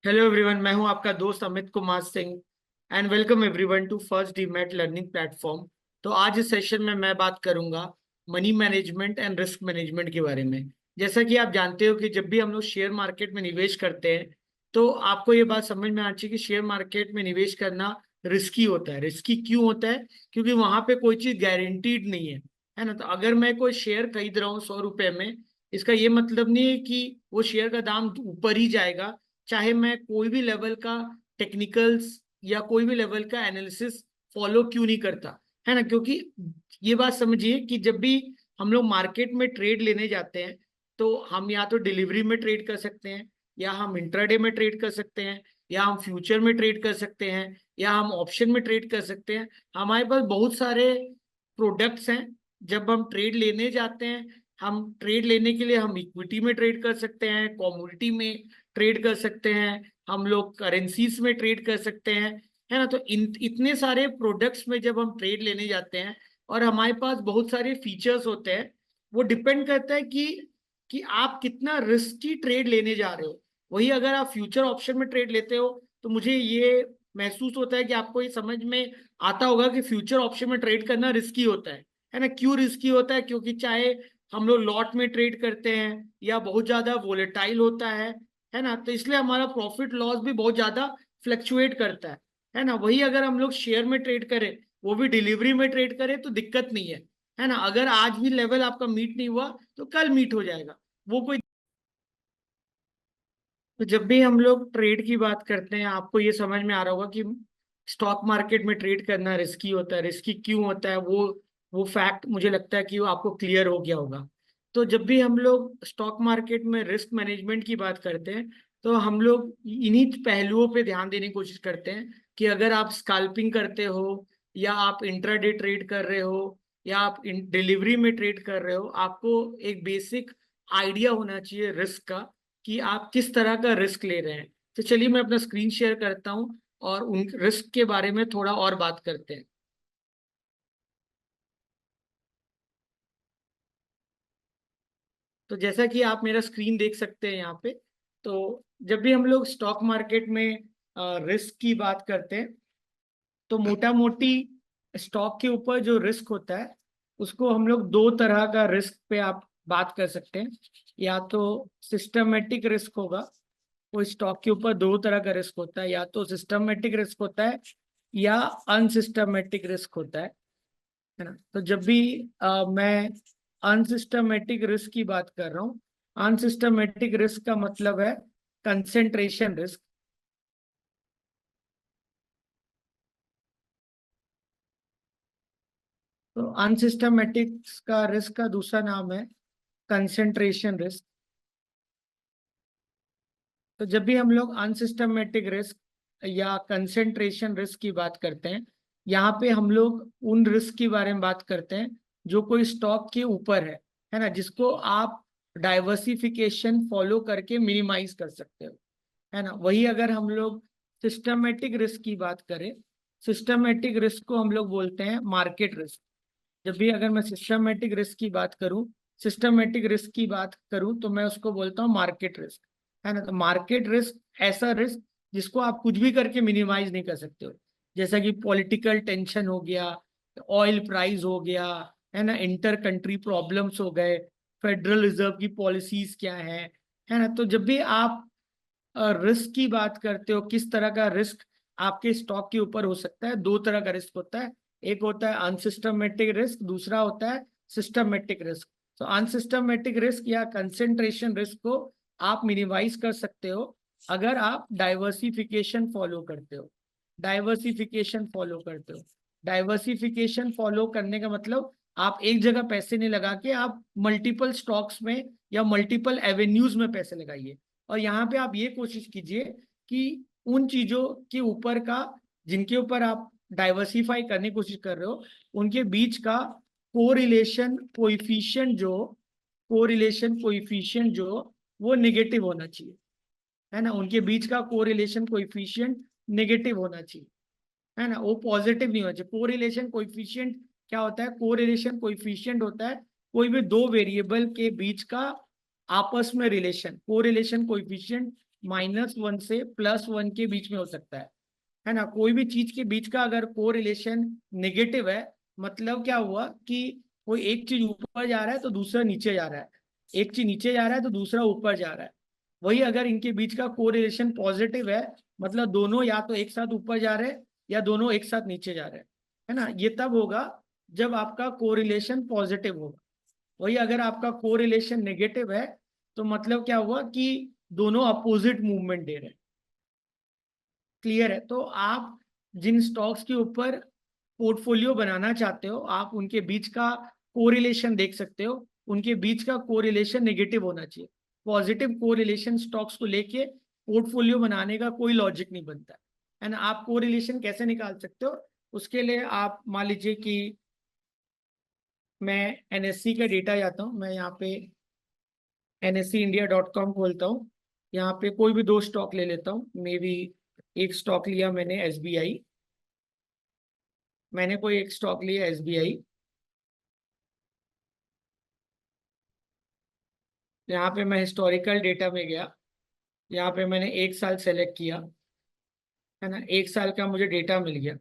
Hello everyone, मैं हूं आपका दोस्त Amit Kumar Singh and welcome everyone to first demat learning platform. तो आज इस सेशन में मैं बात करूंगा money management and risk management के बारे में। जैसा कि आप जानते हो कि जब भी हम लोग शेयर मार्केट में निवेश करते हैं तो आपको ये बात समझ में आनी चाहिए कि शेयर मार्केट में निवेश करना रिस्की होता है। रिस्की क्यों होता है? क्योंकि वहां पे कोई चीज गारंटीड नहीं है ना। तो अगर मैं कोई शेयर खरीद रहा हूँ 100 रुपए में, इसका ये मतलब नहीं है कि वो शेयर का दाम ऊपर ही जाएगा, चाहे मैं कोई भी लेवल का टेक्निकल्स या कोई भी लेवल का एनालिसिस फॉलो क्यों नहीं करता, है ना। क्योंकि ये बात समझिए कि जब भी हम लोग मार्केट में ट्रेड लेने जाते हैं तो हम या तो डिलीवरी में ट्रेड कर सकते हैं, या हम इंट्राडे में ट्रेड कर सकते हैं, या हम फ्यूचर में ट्रेड कर सकते हैं, या हम ऑप्शन में ट्रेड कर सकते हैं। हमारे पास बहुत सारे प्रोडक्ट्स हैं। जब हम ट्रेड लेने जाते हैं, हम ट्रेड लेने के लिए हम इक्विटी में ट्रेड कर सकते हैं, कमोडिटी में ट्रेड कर सकते हैं, हम लोग करेंसीज में ट्रेड कर सकते हैं, है ना। तो इतने सारे प्रोडक्ट्स में जब हम ट्रेड लेने जाते हैं और हमारे पास बहुत सारे फीचर्स होते हैं, वो डिपेंड करता है कि आप कितना रिस्की ट्रेड लेने जा रहे हो। वही अगर आप फ्यूचर ऑप्शन में ट्रेड लेते हो तो मुझे ये महसूस होता है कि आपको ये समझ में आता होगा कि फ्यूचर ऑप्शन में ट्रेड करना रिस्की होता है ना। क्यों रिस्की होता है? क्योंकि चाहे हम लोग लॉट में ट्रेड करते हैं या बहुत ज्यादा वोलेटाइल होता है ना, तो इसलिए हमारा प्रॉफिट लॉस भी बहुत ज्यादा फ्लक्चुएट करता है ना। वही अगर हम लोग शेयर में ट्रेड करें, वो भी डिलीवरी में ट्रेड करें, तो दिक्कत नहीं है ना। अगर आज भी लेवल आपका मीट नहीं हुआ तो कल मीट हो जाएगा, वो कोई। तो जब भी हम लोग ट्रेड की बात करते हैं, आपको ये समझ में आ रहा होगा कि स्टॉक मार्केट में ट्रेड करना रिस्की होता है। रिस्की क्यों होता है, वो फैक्ट मुझे लगता है कि वो आपको क्लियर हो गया होगा। तो जब भी हम लोग स्टॉक मार्केट में रिस्क मैनेजमेंट की बात करते हैं तो हम लोग इन्हीं पहलुओं पे ध्यान देने की कोशिश करते हैं कि अगर आप स्कैल्पिंग करते हो, या आप इंट्राडे ट्रेड कर रहे हो, या आप डिलीवरी में ट्रेड कर रहे हो, आपको एक बेसिक आइडिया होना चाहिए रिस्क का, कि आप किस तरह का रिस्क ले रहे हैं। तो चलिए मैं अपना स्क्रीन शेयर करता हूँ और उन रिस्क के बारे में थोड़ा और बात करते हैं। तो जैसा कि आप मेरा स्क्रीन देख सकते हैं यहाँ पे, तो जब भी हम लोग स्टॉक मार्केट में रिस्क की बात करते हैं तो मोटा मोटी स्टॉक के ऊपर जो रिस्क होता है उसको हम लोग दो तरह का रिस्क पे आप बात कर सकते हैं। या तो सिस्टमेटिक रिस्क होगा, वो स्टॉक के ऊपर दो तरह का रिस्क होता है, या तो सिस्टमेटिक रिस्क होता है या अनसिस्टमेटिक रिस्क होता है ना। तो जब भी मैं अनसिस्टमेटिक रिस्क की बात कर रहा हूँ, अनसिस्टमेटिक रिस्क का मतलब है कंसेंट्रेशन रिस्क। तो अनसिस्टमेटिक का रिस्क का दूसरा नाम है कंसेंट्रेशन रिस्क। तो जब भी हम लोग अनसिस्टमेटिक रिस्क या कंसेंट्रेशन रिस्क की बात करते हैं, यहाँ पे हम लोग उन रिस्क के बारे में बात करते हैं जो कोई स्टॉक के ऊपर है ना, जिसको आप डाइवर्सिफिकेशन फॉलो करके मिनिमाइज कर सकते हो, है ना। वही अगर हम लोग सिस्टमेटिक रिस्क की बात करें, सिस्टमेटिक रिस्क को हम लोग बोलते हैं मार्केट रिस्क। जब भी अगर मैं सिस्टमेटिक रिस्क की बात करूं, सिस्टमेटिक रिस्क की बात करूं तो मैं उसको बोलता हूं मार्केट रिस्क, है ना। तो मार्केट रिस्क ऐसा रिस्क जिसको आप कुछ भी करके मिनिमाइज नहीं कर सकते हो। जैसा कि पॉलिटिकल टेंशन हो गया, ऑयल प्राइस हो गया, है ना, इंटर कंट्री प्रॉब्लम्स हो गए, फेडरल रिजर्व की पॉलिसीज क्या है ना। तो जब भी आप रिस्क की बात करते हो, किस तरह का रिस्क आपके स्टॉक के ऊपर हो सकता है, दो तरह का रिस्क होता है। एक होता है अनसिस्टमेटिक रिस्क, दूसरा होता है सिस्टमेटिक रिस्क। तो अनसिस्टमेटिक रिस्क या कंसेंट्रेशन रिस्क को आप मिनिमाइज कर सकते हो अगर आप डाइवर्सिफिकेशन फॉलो करते हो। डाइवर्सिफिकेशन फॉलो करते हो, डाइवर्सिफिकेशन फॉलो करने का मतलब आप एक जगह पैसे नहीं लगा के आप मल्टीपल स्टॉक्स में या मल्टीपल एवेन्यूज में पैसे लगाइए। और यहाँ पे आप ये कोशिश कीजिए कि उन चीजों के ऊपर का, जिनके ऊपर आप डाइवर्सिफाई करने की कोशिश कर रहे हो, उनके बीच का कोरिलेशन कोइफिशिएंट जो कोरिलेशन कोइफिशिएंट जो वो नेगेटिव होना चाहिए, है ना। उनके बीच का कोरिलेशन कोइफिशिएंट नेगेटिव होना चाहिए, है ना, वो पॉजिटिव नहीं होना चाहिए। कोरिलेशन कोइफिशिएंट क्या होता है? कोरिलेशन कोइफिशिएंट होता है कोई भी दो वेरिएबल के बीच का आपस में रिलेशन। कोरिलेशन कोइफिशिएंट -1 से +1 के बीच में हो सकता है ना। कोई भी चीज के बीच का अगर कोरिलेशन नेगेटिव है, मतलब क्या हुआ कि कोई एक चीज ऊपर जा रहा है तो दूसरा नीचे जा रहा है, एक चीज नीचे जा रहा है तो दूसरा ऊपर जा रहा है। वही अगर इनके बीच का कोरिलेशन पॉजिटिव है, मतलब दोनों या तो एक साथ ऊपर जा रहे हैं या दोनों एक साथ नीचे जा रहे हैं, है ना। ये तब होगा जब आपका कोरिलेशन पॉजिटिव होगा। वही अगर आपका कोरिलेशन नेगेटिव है, तो मतलब क्या हुआ कि दोनों अपोजिट मूवमेंट दे रहे हैं। क्लियर है। तो आप जिन स्टॉक्स के ऊपर पोर्टफोलियो बनाना चाहते हो, आप उनके बीच का कोरिलेशन देख सकते हो। उनके बीच का कोरिलेशन नेगेटिव होना चाहिए। पॉजिटिव कोरिलेशन स्टॉक्स को लेके पोर्टफोलियो बनाने का कोई लॉजिक नहीं बनता है ना। आप कोरिलेशन कैसे निकाल सकते हो? उसके लिए आप मान लीजिए कि मैं एनएससी का डेटा जाता हूँ, मैं यहाँ पे NSEindia.com खोलता हूँ। यहाँ पे कोई भी दो स्टॉक ले लेता हूँ, मे बी एक स्टॉक लिया मैंने SBI, मैंने कोई एक स्टॉक लिया SBI। यहाँ पे मैं हिस्टोरिकल डेटा में गया, यहाँ पे मैंने एक साल सेलेक्ट किया, है ना। एक साल का मुझे डेटा मिल गया,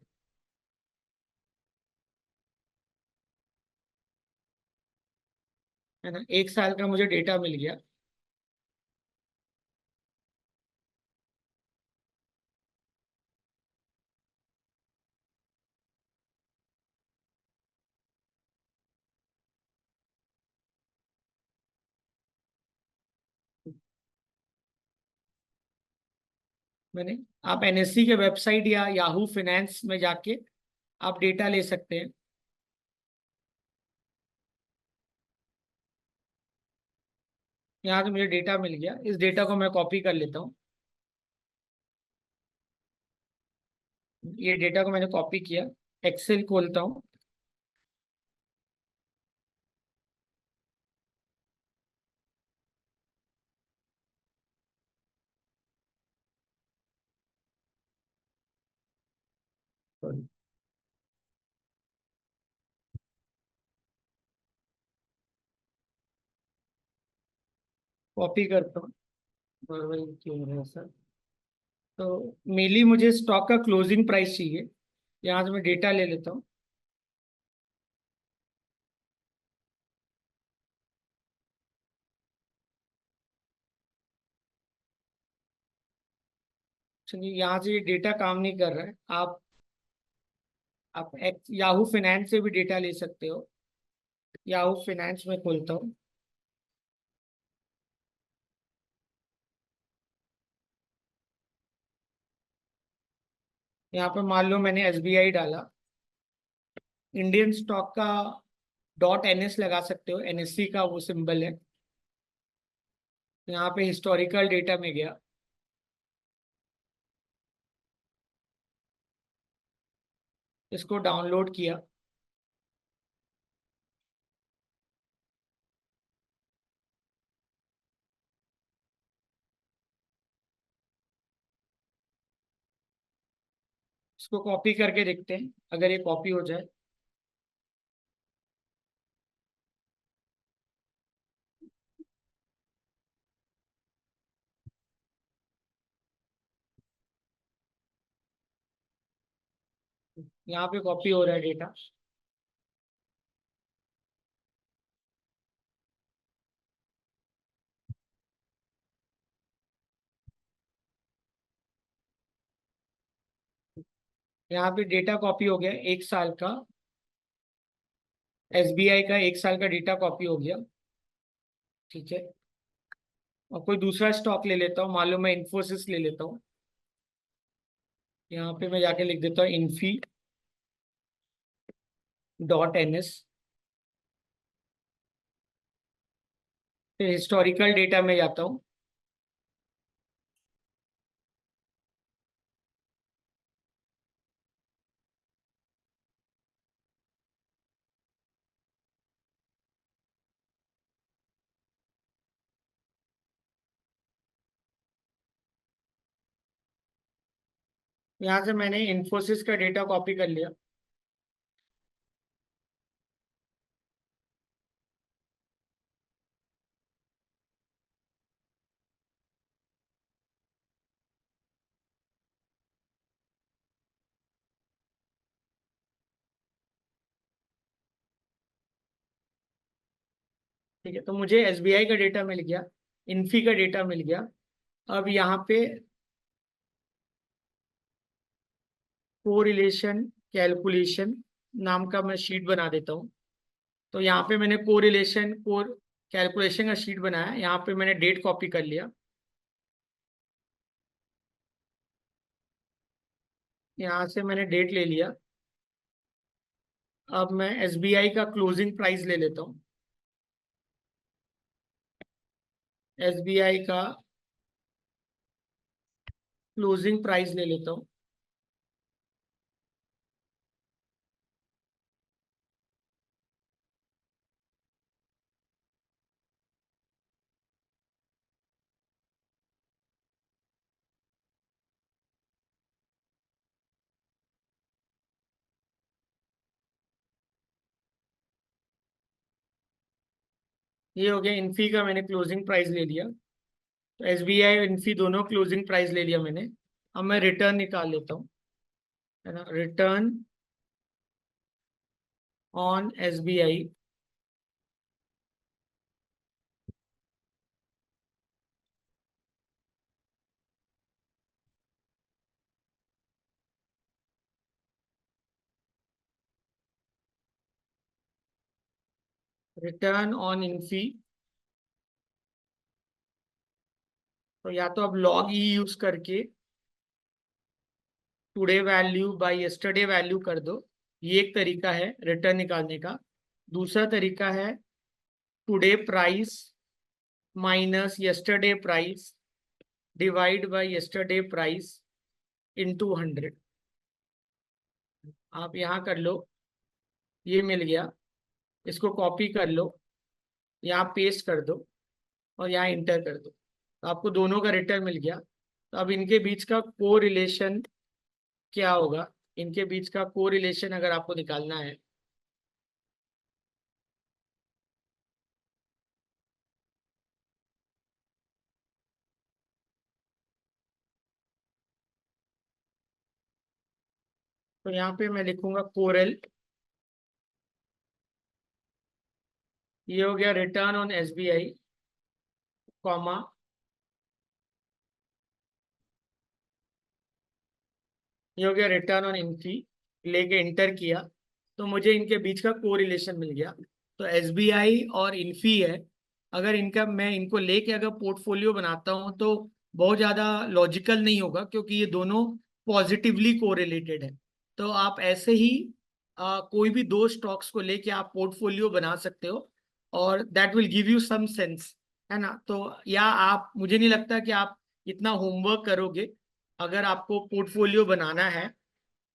है ना। एक साल का मुझे डेटा मिल गया, मैंने। आप NSE के वेबसाइट या याहू फिनेंस में जाके आप डेटा ले सकते हैं। यहाँ से मुझे डेटा मिल गया, इस डेटा को मैं कॉपी कर लेता हूँ। ये डेटा को मैंने कॉपी किया, एक्सेल खोलता हूँ। कॉपी करता हूँ, और वही क्यों हो रहा है सर। तो मेनली मुझे स्टॉक का क्लोजिंग प्राइस चाहिए, यहाँ से मैं डेटा ले लेता हूँ। चलिए, यहाँ से ये डेटा काम नहीं कर रहा है। आप याहू फाइनेंस से भी डेटा ले सकते हो। याहू फाइनेंस में खोलता हूँ। यहाँ पे मान लो मैंने SBI डाला, इंडियन स्टॉक का .NS लगा सकते हो, NSE का वो सिंबल है। यहाँ पे हिस्टोरिकल डेटा में गया, इसको डाउनलोड किया, इसको कॉपी करके देखते हैं अगर ये कॉपी हो जाए। यहाँ पे कॉपी हो रहा है डेटा। यहाँ पे डेटा कॉपी हो गया, एक साल का SBI का एक साल का डेटा कॉपी हो गया। ठीक है। और कोई दूसरा स्टॉक ले लेता हूँ, मान लो मैं इन्फोसिस ले लेता हूँ। यहाँ पे मैं जाके लिख देता हूँ Infi.NS। फिर हिस्टोरिकल डेटा में जाता हूँ। यहाँ से मैंने इन्फोसिस का डेटा कॉपी कर लिया। ठीक है, तो मुझे एसबीआई का डेटा मिल गया, इन्फी का डेटा मिल गया। अब यहाँ पे कोरिलेशन कैलकुलेशन नाम का मैं शीट बना देता हूँ। तो यहाँ पे मैंने कोरिलेशन कोर कैलकुलेशन का शीट बनाया, यहाँ पे मैंने डेट कॉपी कर लिया, यहाँ से मैंने डेट ले लिया। अब मैं एसबीआई का क्लोजिंग प्राइस ले लेता हूँ, एसबीआई का क्लोजिंग प्राइस ले लेता हूँ। ये हो गया इन्फी का, मैंने क्लोजिंग प्राइस ले लिया। तो एसबीआई और इन्फी दोनों क्लोजिंग प्राइस ले लिया मैंने। अब मैं रिटर्न निकाल लेता हूँ, है ना, return on SBI return on Infy. तो या तो आप लॉग ई यूज करके today value by yesterday value कर दो, ये एक तरीका है रिटर्न निकालने का। दूसरा तरीका है today price minus yesterday price divide by yesterday price into 100। आप यहाँ कर लो, ये मिल गया, इसको कॉपी कर लो, यहाँ पेस्ट कर दो और यहाँ इंटर कर दो, तो आपको दोनों का रिटर्न मिल गया। तो अब इनके बीच का को रिलेशन क्या होगा, इनके बीच का को रिलेशन अगर आपको निकालना है, तो यहाँ पे मैं लिखूंगा कोरल। ये हो गया रिटर्न ऑन एसबीआई, कॉमा, ये हो गया रिटर्न ऑन इन्फी, लेके इंटर किया, तो मुझे इनके बीच का कोरिलेशन मिल गया। तो एसबीआई और इन्फी है, अगर इनका मैं इनको लेके अगर पोर्टफोलियो बनाता हूँ तो बहुत ज़्यादा लॉजिकल नहीं होगा, क्योंकि ये दोनों पॉजिटिवली कोरिलेटेड है। तो आप ऐसे ही कोई भी दो स्टॉक्स को लेके आप पोर्टफोलियो बना सकते हो, और that will give you some sense, है ना। तो या आप, मुझे नहीं लगता कि आप इतना होमवर्क करोगे अगर आपको पोर्टफोलियो बनाना है।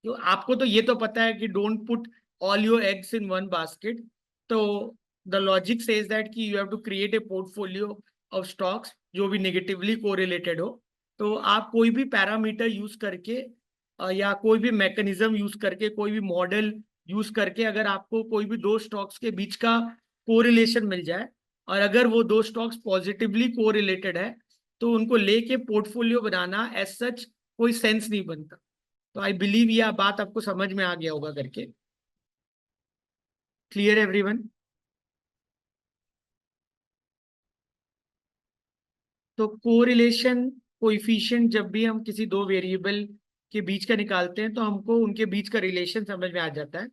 तो आपको तो ये तो पता है कि don't put all your eggs in one basket. तो द लॉजिक सेज दैट कि you have to create a portfolio of stocks जो भी नेगेटिवली कोरिलेटेड हो। तो आप कोई भी पैरामीटर यूज करके या कोई भी मैकेनिज्म यूज करके, कोई भी मॉडल यूज करके, अगर आपको कोई भी दो स्टॉक्स के बीच का कोरिलेशन मिल जाए, और अगर वो दो स्टॉक्स पॉजिटिवली कोरिलेटेड है, तो उनको लेके पोर्टफोलियो बनाना एज सच कोई सेंस नहीं बनता। तो आई बिलीव यह बात आपको समझ में आ गया होगा करके। Clear everyone? तो कोरिलेशन कोइफिशिएंट जब भी हम किसी दो वेरिएबल के बीच का निकालते हैं तो हमको उनके बीच का रिलेशन समझ में आ जाता है।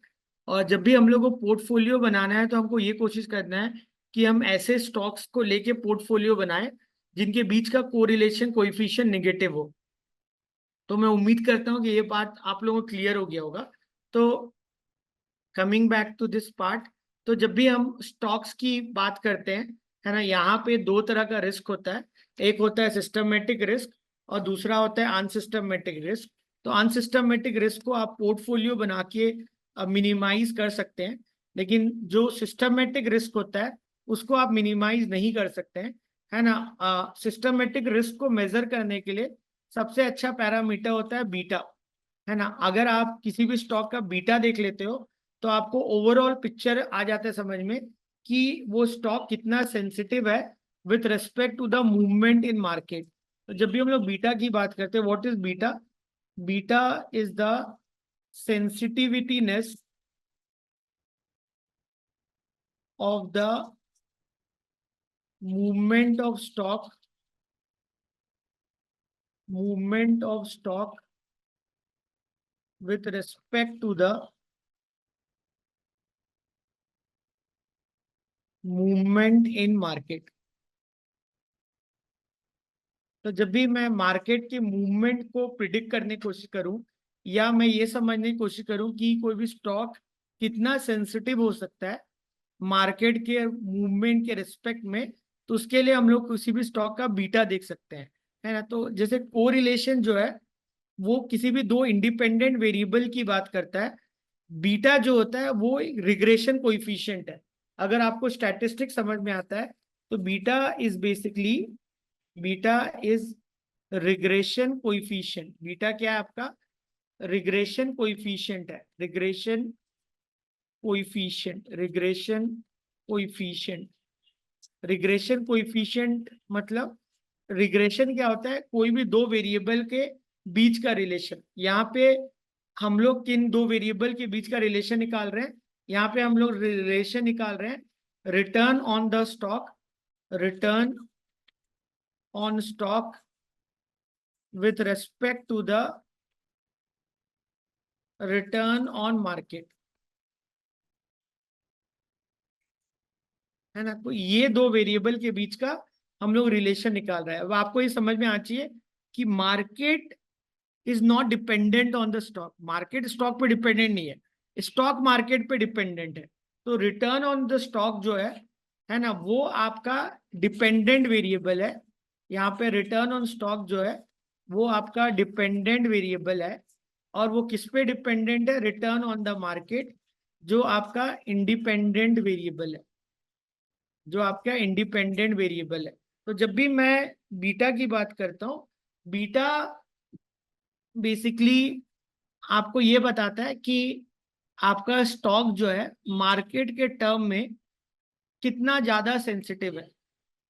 और जब भी हम लोग को पोर्टफोलियो बनाना है तो हमको ये कोशिश करना है कि हम ऐसे स्टॉक्स को लेके पोर्टफोलियो बनाएं जिनके बीच का कोरिलेशन कोइफिशिएंट नेगेटिव हो। तो मैं उम्मीद करता हूँ कि ये बात आप लोगों को क्लियर हो गया होगा। तो coming back to this part, तो जब भी हम स्टॉक्स की बात करते हैं, है ना, यहाँ पे दो तरह का रिस्क होता है। एक होता है सिस्टमेटिक रिस्क और दूसरा होता है अनसिस्टमेटिक रिस्क। तो अनसिस्टमेटिक रिस्क को आप पोर्टफोलियो बना के मिनिमाइज कर सकते हैं, लेकिन जो सिस्टमेटिक रिस्क होता है उसको आप मिनिमाइज नहीं कर सकते हैं, है ना। सिस्टमेटिक रिस्क को मेजर करने के लिए सबसे अच्छा पैरामीटर होता है बीटा, है ना। अगर आप किसी भी स्टॉक का बीटा देख लेते हो तो आपको ओवरऑल पिक्चर आ जाता है समझ में कि वो स्टॉक कितना सेंसिटिव है with respect to the movement in market. तो जब भी हम लोग बीटा की बात करते हैं, what is beta? Beta is the sensitivityness of the movement of stock, movement of stock with respect to the movement in market। तो जब भी मैं मार्केट के मूवमेंट को प्रिडिक्ट करने की कोशिश करूं, या मैं ये समझने की कोशिश करूं कि कोई भी स्टॉक कितना सेंसिटिव हो सकता है मार्केट के मूवमेंट के रिस्पेक्ट में, तो उसके लिए हम लोग किसी भी स्टॉक का बीटा देख सकते हैं, है ना। तो जैसे कोरिलेशन जो है वो किसी भी दो इंडिपेंडेंट वेरिएबल की बात करता है। बीटा जो होता है वो रिग्रेशन कोइफिशिएंट है। अगर आपको स्टैटिस्टिक समझ में आता है तो beta is regression coefficient. Beta क्या है आपका? रिग्रेशन कोइफिशिएंट है। कोइफिशिएंट रिग्रेशन कोइफिशिएंट मतलब रिग्रेशन क्या होता है? कोई भी दो वेरिएबल के बीच का रिलेशन। यहाँ पे हम लोग किन दो वेरिएबल के बीच का रिलेशन निकाल रहे हैं? यहाँ पे हम लोग रिलेशन निकाल रहे हैं return on the stock, return on stock with respect to the return on market, है ना। तो ये दो वेरिएबल के बीच का हम लोग रिलेशन निकाल रहे हैं। अब आपको ये समझ में आना चाहिए कि market is not dependent on the stock. Market stock पे डिपेंडेंट नहीं है, स्टॉक मार्केट पे डिपेंडेंट है। तो रिटर्न ऑन द स्टॉक जो है ना, वो आपका डिपेंडेंट वेरिएबल है। यहाँ पे रिटर्न ऑन स्टॉक जो है वो आपका डिपेंडेंट वेरिएबल है। और वो किस पे डिपेंडेंट है? रिटर्न ऑन द मार्केट, जो आपका इंडिपेंडेंट वेरिएबल है, जो आपका इंडिपेंडेंट वेरिएबल है। तो जब भी मैं बीटा की बात करता हूँ, बीटा बेसिकली आपको ये बताता है कि आपका स्टॉक जो है मार्केट के टर्म में कितना ज्यादा सेंसिटिव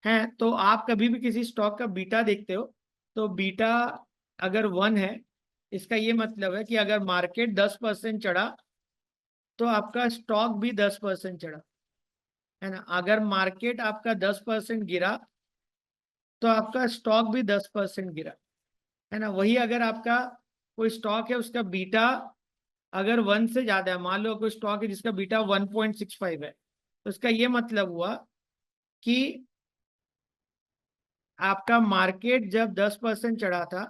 है। तो आप कभी भी किसी स्टॉक का बीटा देखते हो तो बीटा अगर 1 है, इसका ये मतलब है कि अगर मार्केट 10% चढ़ा तो आपका स्टॉक भी 10% चढ़ा, है ना। अगर मार्केट आपका 10% गिरा तो आपका स्टॉक भी 10% गिरा, है ना। वही अगर आपका कोई स्टॉक है उसका बीटा अगर 1 से ज्यादा है, मान लो कोई स्टॉक है जिसका बीटा 1.65 है, तो इसका ये मतलब हुआ कि आपका मार्केट जब 10% चढ़ा था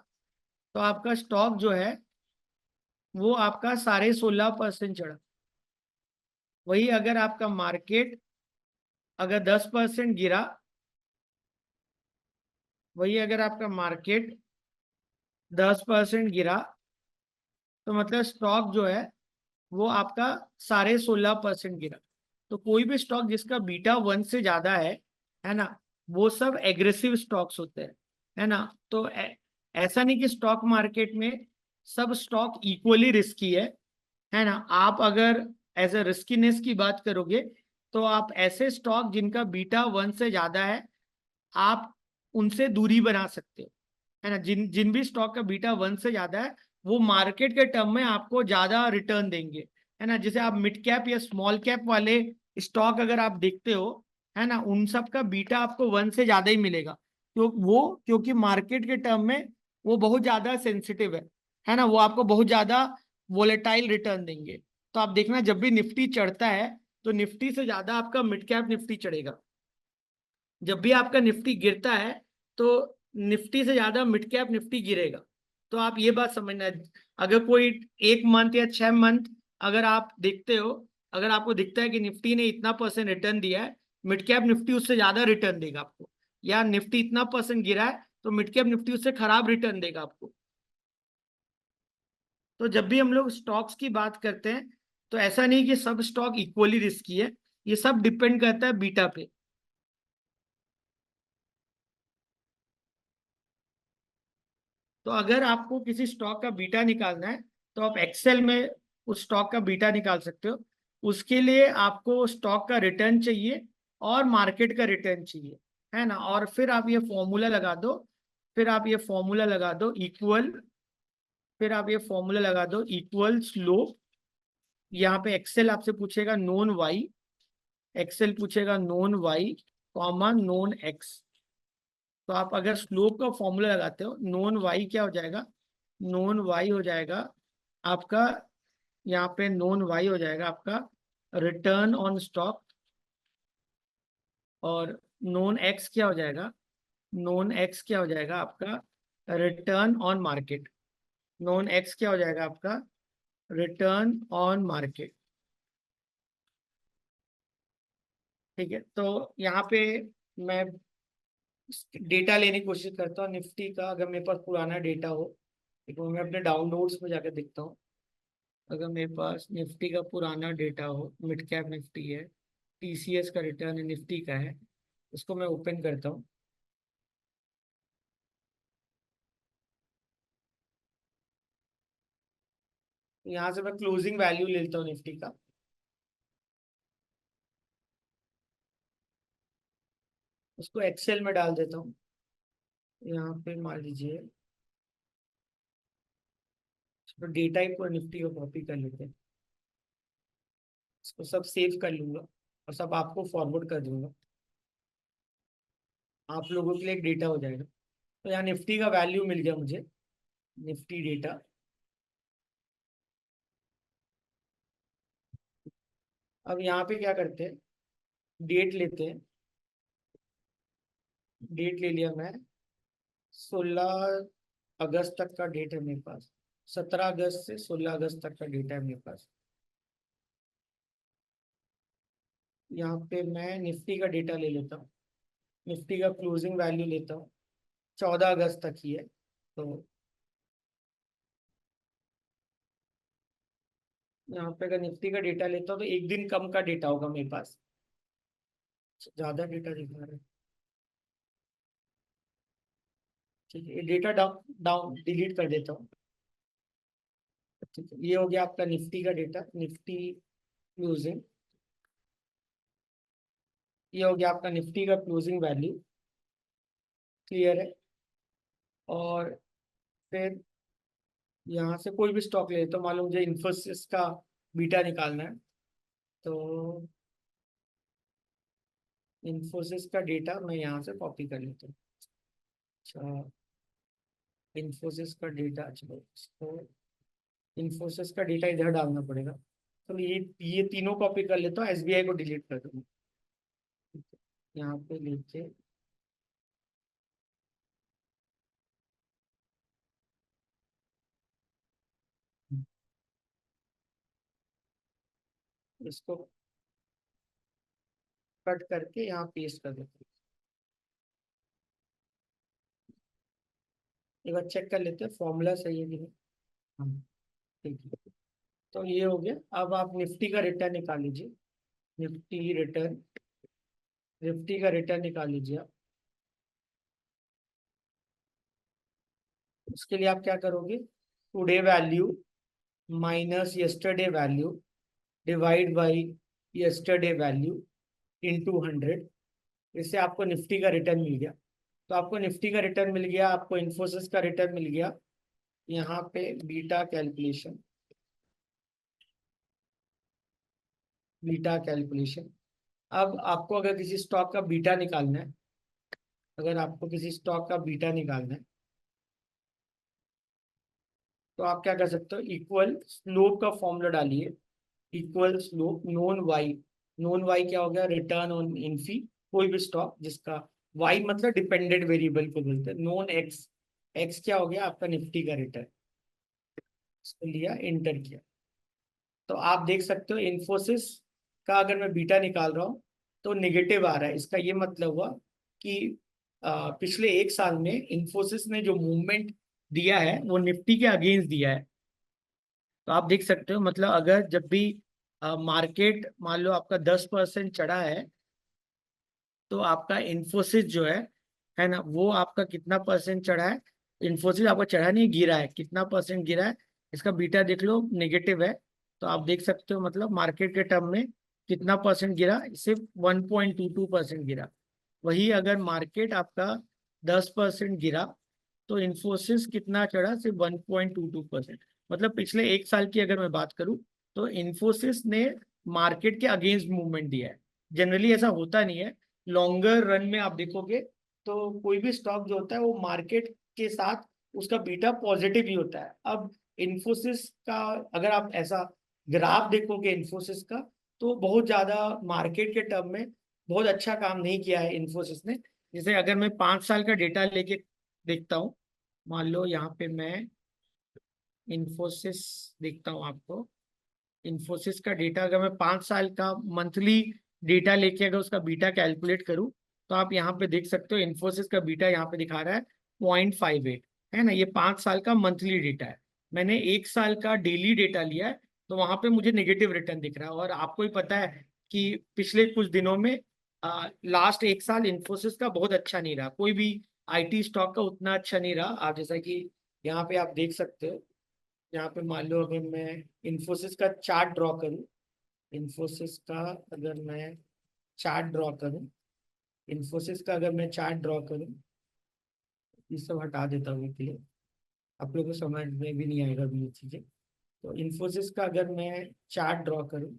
तो आपका स्टॉक जो है वो आपका 16.5% चढ़ा। वही अगर आपका मार्केट अगर 10% गिरा, वही अगर आपका मार्केट 10% गिरा तो मतलब स्टॉक जो है वो आपका 16.5% गिरा। तो कोई भी स्टॉक जिसका बीटा 1 से ज्यादा है ना, वो सब एग्रेसिव स्टॉक्स होते हैं, है ना। तो ऐसा नहीं कि स्टॉक मार्केट में सब स्टॉक इक्वली रिस्की है ना। आप अगर एज ए रिस्कीनेस की बात करोगे तो आप ऐसे स्टॉक जिनका बीटा 1 से ज्यादा है आप उनसे दूरी बना सकते हो, है ना। जिन जिन भी स्टॉक का बीटा 1 से ज्यादा है वो मार्केट के टर्म में आपको ज्यादा रिटर्न देंगे, है ना। जैसे आप मिड कैप या स्मॉल कैप वाले स्टॉक अगर आप देखते हो, है ना, उन सब का बीटा आपको 1 से ज्यादा ही मिलेगा। तो वो क्योंकि मार्केट के टर्म में वो बहुत ज्यादा सेंसिटिव है ना, वो आपको बहुत ज्यादा वोलेटाइल रिटर्न देंगे। तो आप देखना जब भी निफ्टी चढ़ता है तो निफ्टी से ज्यादा आपका मिड कैप निफ्टी चढ़ेगा। जब भी आपका निफ्टी गिरता है तो निफ्टी से ज्यादा मिड कैप निफ्टी गिरेगा। तो आप ये बात समझना, अगर कोई 1 मंथ या 6 मंथ अगर आप देखते हो, अगर आपको दिखता है कि निफ्टी ने इतना परसेंट रिटर्न दिया है, मिड कैप निफ्टी उससे ज्यादा रिटर्न देगा आपको, या निफ्टी इतना परसेंट गिरा है तो मिड कैप निफ्टी उससे खराब रिटर्न देगा आपको। तो जब भी हम लोग स्टॉक्स की बात करते हैं तो ऐसा नहीं कि सब स्टॉक इक्वली रिस्की है, ये सब डिपेंड करता है बीटा पे। तो अगर आपको किसी स्टॉक का बीटा निकालना है तो आप एक्सेल में उस स्टॉक का बीटा निकाल सकते हो। उसके लिए आपको स्टॉक का रिटर्न चाहिए और मार्केट का रिटर्न चाहिए, है ना। और फिर आप ये फॉर्मूला लगा दो, फिर आप ये फॉर्मूला लगा दो इक्वल स्लोप। यहाँ पे एक्सेल आपसे पूछेगा नोन वाई, एक्सेल पूछेगा known Y comma known X. तो आप अगर स्लोप का फॉर्मूला लगाते हो, नोन वाई क्या हो जाएगा, नोन वाई हो जाएगा आपका, यहाँ पे नोन वाई हो जाएगा आपका रिटर्न ऑन स्टॉक, और नोन एक्स क्या हो जाएगा, नोन एक्स क्या हो जाएगा आपका return on market. Known x क्या हो जाएगा आपका रिटर्न ऑन मार्केट। ठीक है, तो यहाँ पे मैं डेटा लेने की कोशिश करता हूँ निफ्टी का। अगर मेरे पास पुराना डेटा हो, देखो मैं अपने डाउनलोड्स में जाकर देखता हूँ। अगर मेरे पास निफ्टी का पुराना डेटा हो, मिड कैप निफ्टी है, टीसीएस का रिटर्न निफ्टी का है, उसको मैं ओपन करता हूँ। यहाँ से मैं क्लोजिंग वैल्यू लेता हूँ निफ्टी का। उसको एक्सेल में डाल देता हूँ। यहाँ पे मान लीजिए तो डेटा ही पूरा निफ्टी को कॉपी कर लेते हैं। इसको सब सेव कर लूंगा और सब आपको फॉरवर्ड कर दूंगा, आप लोगों के लिए एक डेटा हो जाएगा। तो यहाँ निफ्टी का वैल्यू मिल गया मुझे, निफ्टी डेटा। अब यहाँ पे क्या करते हैं, डेट लेते हैं। डेट ले लिया मैं, 16 अगस्त तक का डेट है मेरे पास। 17 अगस्त से 16 अगस्त तक का डेटा है मेरे पास। यहाँ पे मैं निफ्टी का डेटा ले लेता हूँ, निफ्टी का क्लोजिंग वैल्यू लेता हूँ। 14 अगस्त तक ही है, तो यहाँ पे अगर निफ्टी का डेटा लेता हूँ तो एक दिन कम का डेटा होगा मेरे पास, ज्यादा डेटा दिखा रहा है। ठीक है, ये डेटा डाउन डाउन डिलीट कर देता हूँ। ठीक है, ये हो गया आपका निफ्टी का डेटा, निफ्टी क्लोजिंग। ये हो गया आपका निफ्टी का क्लोजिंग वैल्यू। क्लियर है। और फिर यहाँ से कोई भी स्टॉक ले तो मान लो मुझे इन्फोसिस का बीटा निकालना है, तो इन्फोसिस का डेटा मैं यहाँ से कॉपी कर लेता हूँ। अच्छा, इन्फोसिस का डेटा, चलो इसको इन्फोसिस का डेटा इधर डालना पड़ेगा। तो ये तीनों कॉपी कर लेता हूँ, एसबीआई को डिलीट कर दूंगा। यहाँ पे लेके इसको कट करके यहाँ पेस्ट कर देते हैं। एक बार चेक कर लेते हैं फॉर्मूला सही है कि नहीं। हाँ, ठीक है। तो ये हो गया। अब आप निफ्टी का रिटर्न निकाल लीजिए। निफ्टी रिटर्न, निफ्टी का रिटर्न निकाल लीजिए आप। उसके लिए आप क्या करोगे, today value minus yesterday value divide by yesterday value into 100। इससे आपको निफ्टी का रिटर्न मिल गया। तो आपको निफ्टी का रिटर्न मिल गया, आपको इन्फोसिस का रिटर्न मिल गया। यहाँ पे बीटा कैलकुलेशन, बीटा कैलकुलेशन। अब आपको अगर किसी स्टॉक का बीटा निकालना है, अगर आपको किसी स्टॉक का बीटा निकालना है, तो आप क्या कर सकते हो, इक्वल स्लोप का फॉर्मूला डालिए। Equal slope known Y, known Y क्या हो गया, रिटर्न ऑन इन्फी। कोई भी स्टॉक जिसका वाई मतलब डिपेंडेंट वेरिएबल को बोलते हैं। नोन एक्स, एक्स क्या हो गया आपका निफ्टी का रिटर्न। इसको लिया, इंटर किया। तो आप देख सकते हो इन्फोसिस का अगर मैं बीटा निकाल रहा हूँ तो निगेटिव आ रहा है। इसका ये मतलब हुआ कि पिछले एक साल में इन्फोसिस ने जो मूवमेंट दिया है वो निफ्टी के अगेंस्ट दिया है। तो आप देख सकते हो, मतलब अगर जब भी मार्केट मान लो आपका 10% चढ़ा है, तो आपका इन्फोसिस जो है ना, वो आपका कितना परसेंट चढ़ा है। इन्फोसिस आपका चढ़ा नहीं, गिरा है। कितना परसेंट गिरा है, इसका बीटा देख लो, नेगेटिव है। तो आप देख सकते हो मतलब मार्केट के टर्म में कितना परसेंट गिरा, सिर्फ 1.22% गिरा। वही अगर मार्केट आपका 10% गिरा तो इन्फोसिस कितना चढ़ा, सिर्फ 1.22%। मतलब पिछले एक साल की अगर मैं बात करूं तो इन्फोसिस ने मार्केट के अगेंस्ट मूवमेंट दिया है। जनरली ऐसा होता नहीं है, लॉन्गर रन में आप देखोगे तो कोई भी स्टॉक जो होता है वो मार्केट के साथ उसका बीटा पॉजिटिव ही होता है। अब इन्फोसिस का अगर आप ऐसा ग्राफ देखोगे इन्फोसिस का, तो बहुत ज्यादा मार्केट के टर्म में बहुत अच्छा काम नहीं किया है इन्फोसिस ने। जैसे अगर मैं 5 साल का डेटा लेके देखता हूँ, मान लो यहाँ पे मैं इन्फोसिस देखता हूँ आपको, इन्फोसिस का डेटा अगर मैं 5 साल का मंथली डेटा लेके अगर उसका बीटा कैलकुलेट करूँ, तो आप यहाँ पे देख सकते हो इन्फोसिस का बीटा यहाँ पे दिखा रहा है 0.58, है ना। ये 5 साल का मंथली डेटा है। मैंने 1 साल का डेली डेटा लिया है, तो वहां पे मुझे नेगेटिव रिटर्न दिख रहा है। और आपको ही पता है कि पिछले कुछ दिनों में लास्ट 1 साल इन्फोसिस का बहुत अच्छा नहीं रहा, कोई भी आईटी स्टॉक का उतना अच्छा नहीं रहा। आप जैसा कि यहाँ पे आप देख सकते हो, यहाँ पे मान लो अगर मैं इन्फोसिस का चार्ट ड्रॉ करूँ, इन्फोसिस का अगर मैं चार्ट ड्रॉ करूँ, इन्फोसिस का अगर मैं चार्ट ड्रॉ करूँ, ये सब हटा देता हूँ के लिए, आप लोगों को समझ में भी नहीं आएगा अभी ये चीजें। तो इन्फोसिस का अगर मैं चार्ट ड्रॉ करूँ,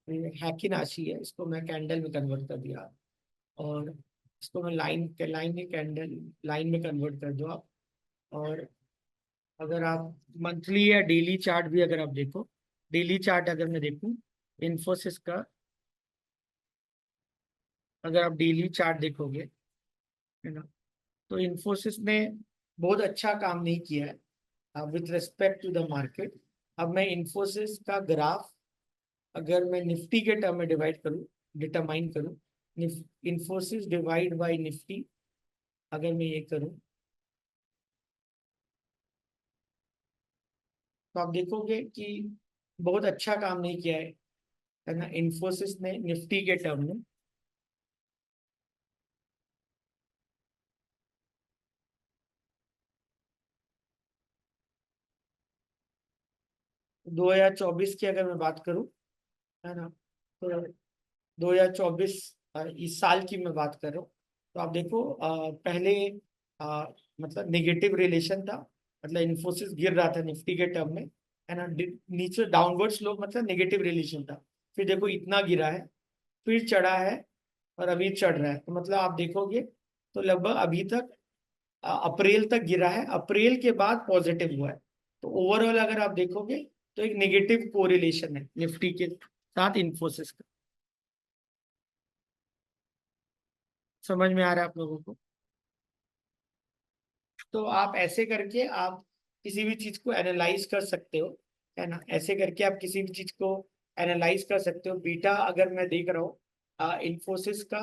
हैकिन राशि है, इसको मैं कैंडल में कन्वर्ट कर दिया, और इसको मैं लाइन में कैंडल लाइन में कन्वर्ट कर दो आप। और अगर आप मंथली या डेली चार्ट भी अगर आप देखो, डेली चार्ट अगर मैं देखूं इन्फोसिस का, अगर आप डेली चार्ट देखोगे, है ना, तो इन्फोसिस ने बहुत अच्छा काम नहीं किया है with respect to the market. अब मैं इन्फोसिस का ग्राफ अगर मैं निफ्टी के टर्म में डिवाइड करूं, डिटरमाइन करूं, इन्फोसिस डिवाइड बाय निफ्टी अगर मैं ये करूं, तो आप देखोगे कि बहुत अच्छा काम नहीं किया है ना इन्फोसिस ने निफ्टी के टर्म में। 2024 की अगर मैं बात करूं, है ना, तो 2024 इस साल की मैं बात कर रहा हूँ, तो आप देखो पहले मतलब नेगेटिव रिलेशन था, मतलब इन्फोसिस गिर रहा था निफ्टी के टर्म में, है ना, नीचे डाउनवर्ड स्लोप मतलब नेगेटिव रिलेशन था। फिर देखो इतना गिरा है, फिर चढ़ा है, और अभी चढ़ रहा है। तो मतलब आप देखोगे तो लगभग अभी तक अप्रैल तक गिरा है, अप्रैल के बाद पॉजिटिव हुआ है। तो ओवरऑल अगर आप देखोगे तो एक नेगेटिव कोरिलेशन है निफ्टी के साथ इन्फोसिस का। समझ में आ रहा है आप लोगों को? तो आप ऐसे करके आप किसी भी चीज को एनालाइज कर सकते हो, है ना, ऐसे करके आप किसी भी चीज को एनालाइज कर सकते हो। बीटा अगर मैं देख रहा हूँ इन्फोसिस का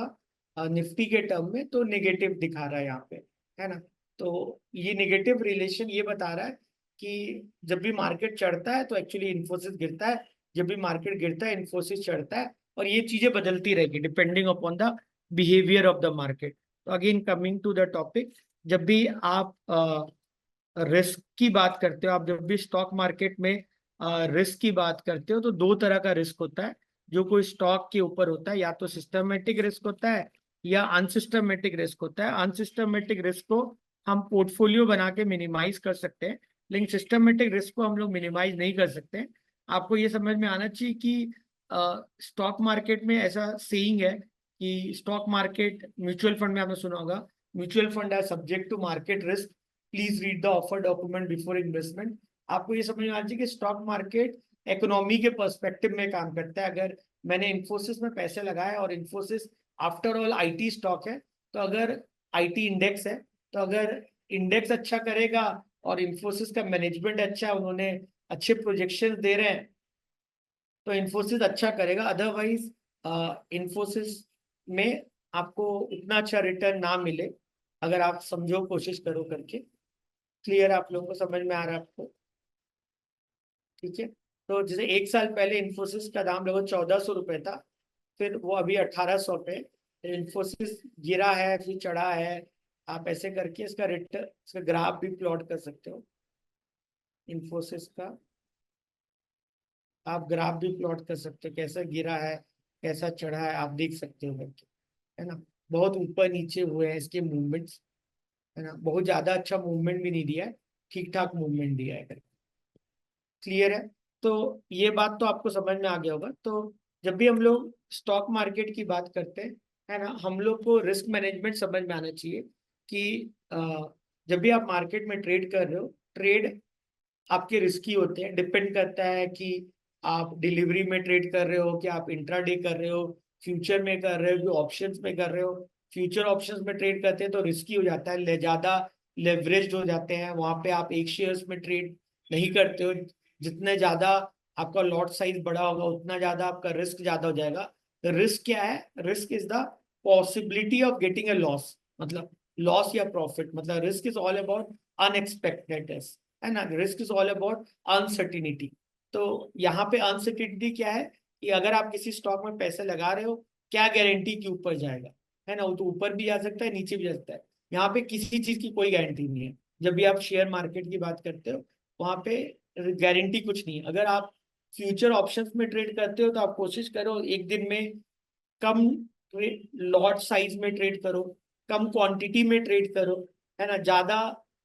निफ्टी के टर्म में, तो नेगेटिव दिखा रहा है यहाँ पे, है ना। तो ये नेगेटिव रिलेशन ये बता रहा है कि जब भी मार्केट चढ़ता है तो एक्चुअली इन्फोसिस गिरता है, जब भी मार्केट गिरता है इन्फोसिस चढ़ता है, और ये चीजें बदलती रहेगी depending upon the behaviour of the market. तो again coming to the topic, जब भी आप रिस्क की बात करते हो, आप जब भी स्टॉक मार्केट में रिस्क की बात करते हो, तो दो तरह का रिस्क होता है जो कोई स्टॉक के ऊपर होता है, या तो सिस्टमेटिक रिस्क होता है या अनसिस्टमेटिक रिस्क होता है। अनसिस्टमेटिक रिस्क को हम पोर्टफोलियो बना के मिनिमाइज कर सकते हैं, लेकिन सिस्टमेटिक रिस्क को हम लोग मिनिमाइज नहीं कर सकते। आपको ये समझ में आना चाहिए कि स्टॉक मार्केट में ऐसा सेइंग है कि स्टॉक मार्केट, म्यूचुअल फंड में आपने सुना होगा, म्यूचुअल फंड है subject to market risk, please read the offer document before investment. आपको ये समझ में आना चाहिए कि स्टॉक मार्केट इकोनॉमी के पर्सपेक्टिव में काम करता है। अगर मैंने इन्फोसिस में पैसे लगाए और Infosys after all IT stock है, तो अगर आईटी इंडेक्स है, तो अगर इंडेक्स अच्छा करेगा और इन्फोसिस का मैनेजमेंट अच्छा है, उन्होंने अच्छे प्रोजेक्शन दे रहे हैं, तो इन्फोसिस अच्छा करेगा। अदरवाइज इन्फोसिस में आपको उतना अच्छा रिटर्न ना मिले, अगर आप समझो कोशिश करो करके। क्लियर, आप लोगों को समझ में आ रहा है आपको? ठीक है। तो जैसे 1 साल पहले इन्फोसिस का दाम लगभग 1400 रुपये था, फिर वो अभी 1800 पे। इन्फोसिस गिरा है फिर चढ़ा है, आप ऐसे करके इसका रिटर्न, इसका ग्राफ भी प्लॉट कर सकते हो इन्फोसिस का। आप ग्राफ भी प्लॉट कर सकते हो, कैसा गिरा है कैसा चढ़ा है, आप देख सकते हो करके, है ना। बहुत ऊपर नीचे हुए हैं इसके मूवमेंट्स, है ना, बहुत ज्यादा अच्छा मूवमेंट भी नहीं दिया है, ठीक ठाक मूवमेंट दिया है करके। क्लियर है? तो ये बात तो आपको समझ में आ गया होगा। तो जब भी हम लोग स्टॉक मार्केट की बात करते हैं, है ना। हम लोग को रिस्क मैनेजमेंट समझ में आना चाहिए कि जब भी आप मार्केट में ट्रेड कर रहे हो, ट्रेड आपके रिस्की होते हैं। डिपेंड करता है कि आप डिलीवरी में ट्रेड कर रहे हो, कि आप इंट्राडे कर रहे हो, फ्यूचर में कर रहे हो, कि ऑप्शंस में कर रहे हो। फ्यूचर ऑप्शंस में ट्रेड करते हैं तो रिस्की हो जाता है, ज्यादा लेवरेज हो जाते हैं। वहां पे आप एक शेयर्स में ट्रेड नहीं करते हो। जितने ज्यादा आपका लॉट साइज बड़ा होगा उतना ज्यादा आपका रिस्क ज्यादा हो जाएगा। रिस्क क्या है? Risk is the possibility of getting a loss, मतलब लॉस या प्रॉफिट। मतलब रिस्क इज ऑल अबाउट अनएक्सपेक्टेडनेस, है ना। Risk is all about uncertainty. तो यहाँ पे अनसर्टिनिटी क्या है कि अगर आप किसी स्टॉक में पैसे लगा रहे हो, क्या गारंटी कि ऊपर जाएगा, है ना। वो तो ऊपर भी जा सकता है, नीचे भी जा सकता है। यहाँ पे किसी चीज की कोई गारंटी नहीं है। जब भी आप शेयर मार्केट की बात करते हो, वहां पे गारंटी कुछ नहीं है। अगर आप फ्यूचर ऑप्शंस में ट्रेड करते हो तो आप कोशिश करो एक दिन में कम लॉट साइज में ट्रेड करो, कम क्वांटिटी में ट्रेड करो, है ना। ज्यादा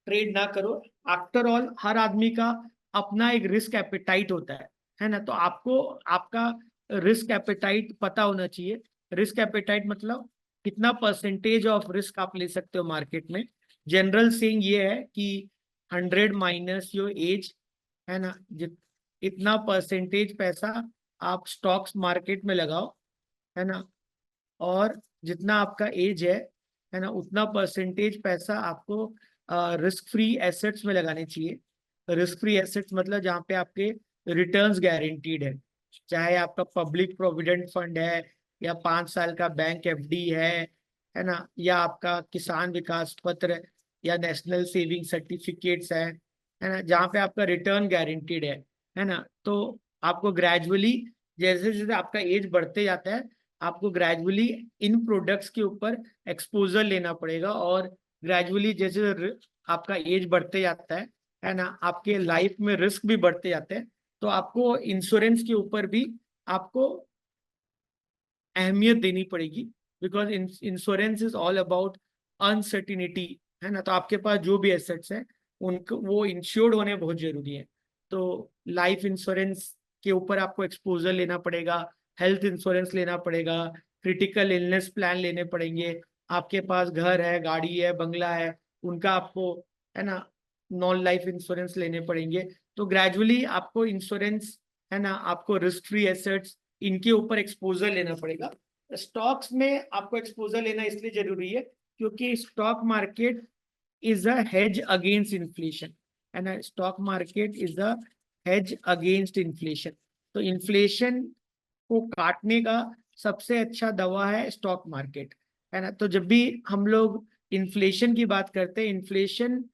ट्रेड ना करो। आफ्टर ऑल हर आदमी का अपना एक रिस्क एपेटाइट होता है ना। तो आपको आपका रिस्क एपेटाइट पता होना चाहिए। रिस्क एपेटाइट मतलब कितना परसेंटेज ऑफ रिस्क आप ले सकते हो मार्केट में। जनरल सेइंग ये है कि 100 माइनस योर एज, है ना। इतना परसेंटेज पैसा आप स्टॉक्स मार्केट में लगाओ, है ना। और जितना आपका एज है ना, उतना परसेंटेज पैसा आपको रिस्क फ्री एसेट्स में लगाने चाहिए। रिस्क फ्री एसेट्स मतलब जहाँ पे आपके रिटर्न्स गारंटीड है। चाहे आपका पब्लिक प्रोविडेंट फंड है, या 5 साल का बैंक एफडी है ना, या आपका किसान विकास पत्र या नेशनल सेविंग सर्टिफिकेट्स है ना, जहाँ पे आपका रिटर्न गारंटीड है ना। तो आपको ग्रेजुअली, जैसे जैसे आपका एज बढ़ते जाता है, आपको ग्रेजुअली इन प्रोडक्ट्स के ऊपर एक्सपोजर लेना पड़ेगा। और ग्रेजुअली जैसे आपका एज बढ़ते जाता है ना, आपके लाइफ में रिस्क भी बढ़ते जाते हैं। तो आपको इंश्योरेंस के ऊपर भी आपको अहमियत देनी पड़ेगी। Because insurance is all about uncertainty, है ना। तो आपके पास जो भी एसेट्स हैं उनको वो इंश्योर्ड होने बहुत जरूरी है। तो लाइफ इंश्योरेंस के ऊपर आपको एक्सपोजर लेना पड़ेगा, हेल्थ इंश्योरेंस लेना पड़ेगा, क्रिटिकल इलनेस प्लान लेने पड़ेंगे। आपके पास घर है, गाड़ी है, बंगला है, उनका आपको, है ना, नॉन लाइफ इंश्योरेंस लेने पड़ेंगे। तो ग्रेजुअली आपको इंश्योरेंस, है ना, आपको रिस्क फ्री एसेट्स, इनके ऊपर एक्सपोजर लेना पड़ेगा। स्टॉक्स में आपको एक्सपोजर लेना इसलिए जरूरी है क्योंकि stock market is a hedge against inflation, है ना। Stock market is a hedge against inflation. तो इन्फ्लेशन को काटने का सबसे अच्छा दवा है स्टॉक मार्केट, है ना। तो जब भी हम लोग इन्फ्लेशन की बात करते हैं, इन्फ्लेशन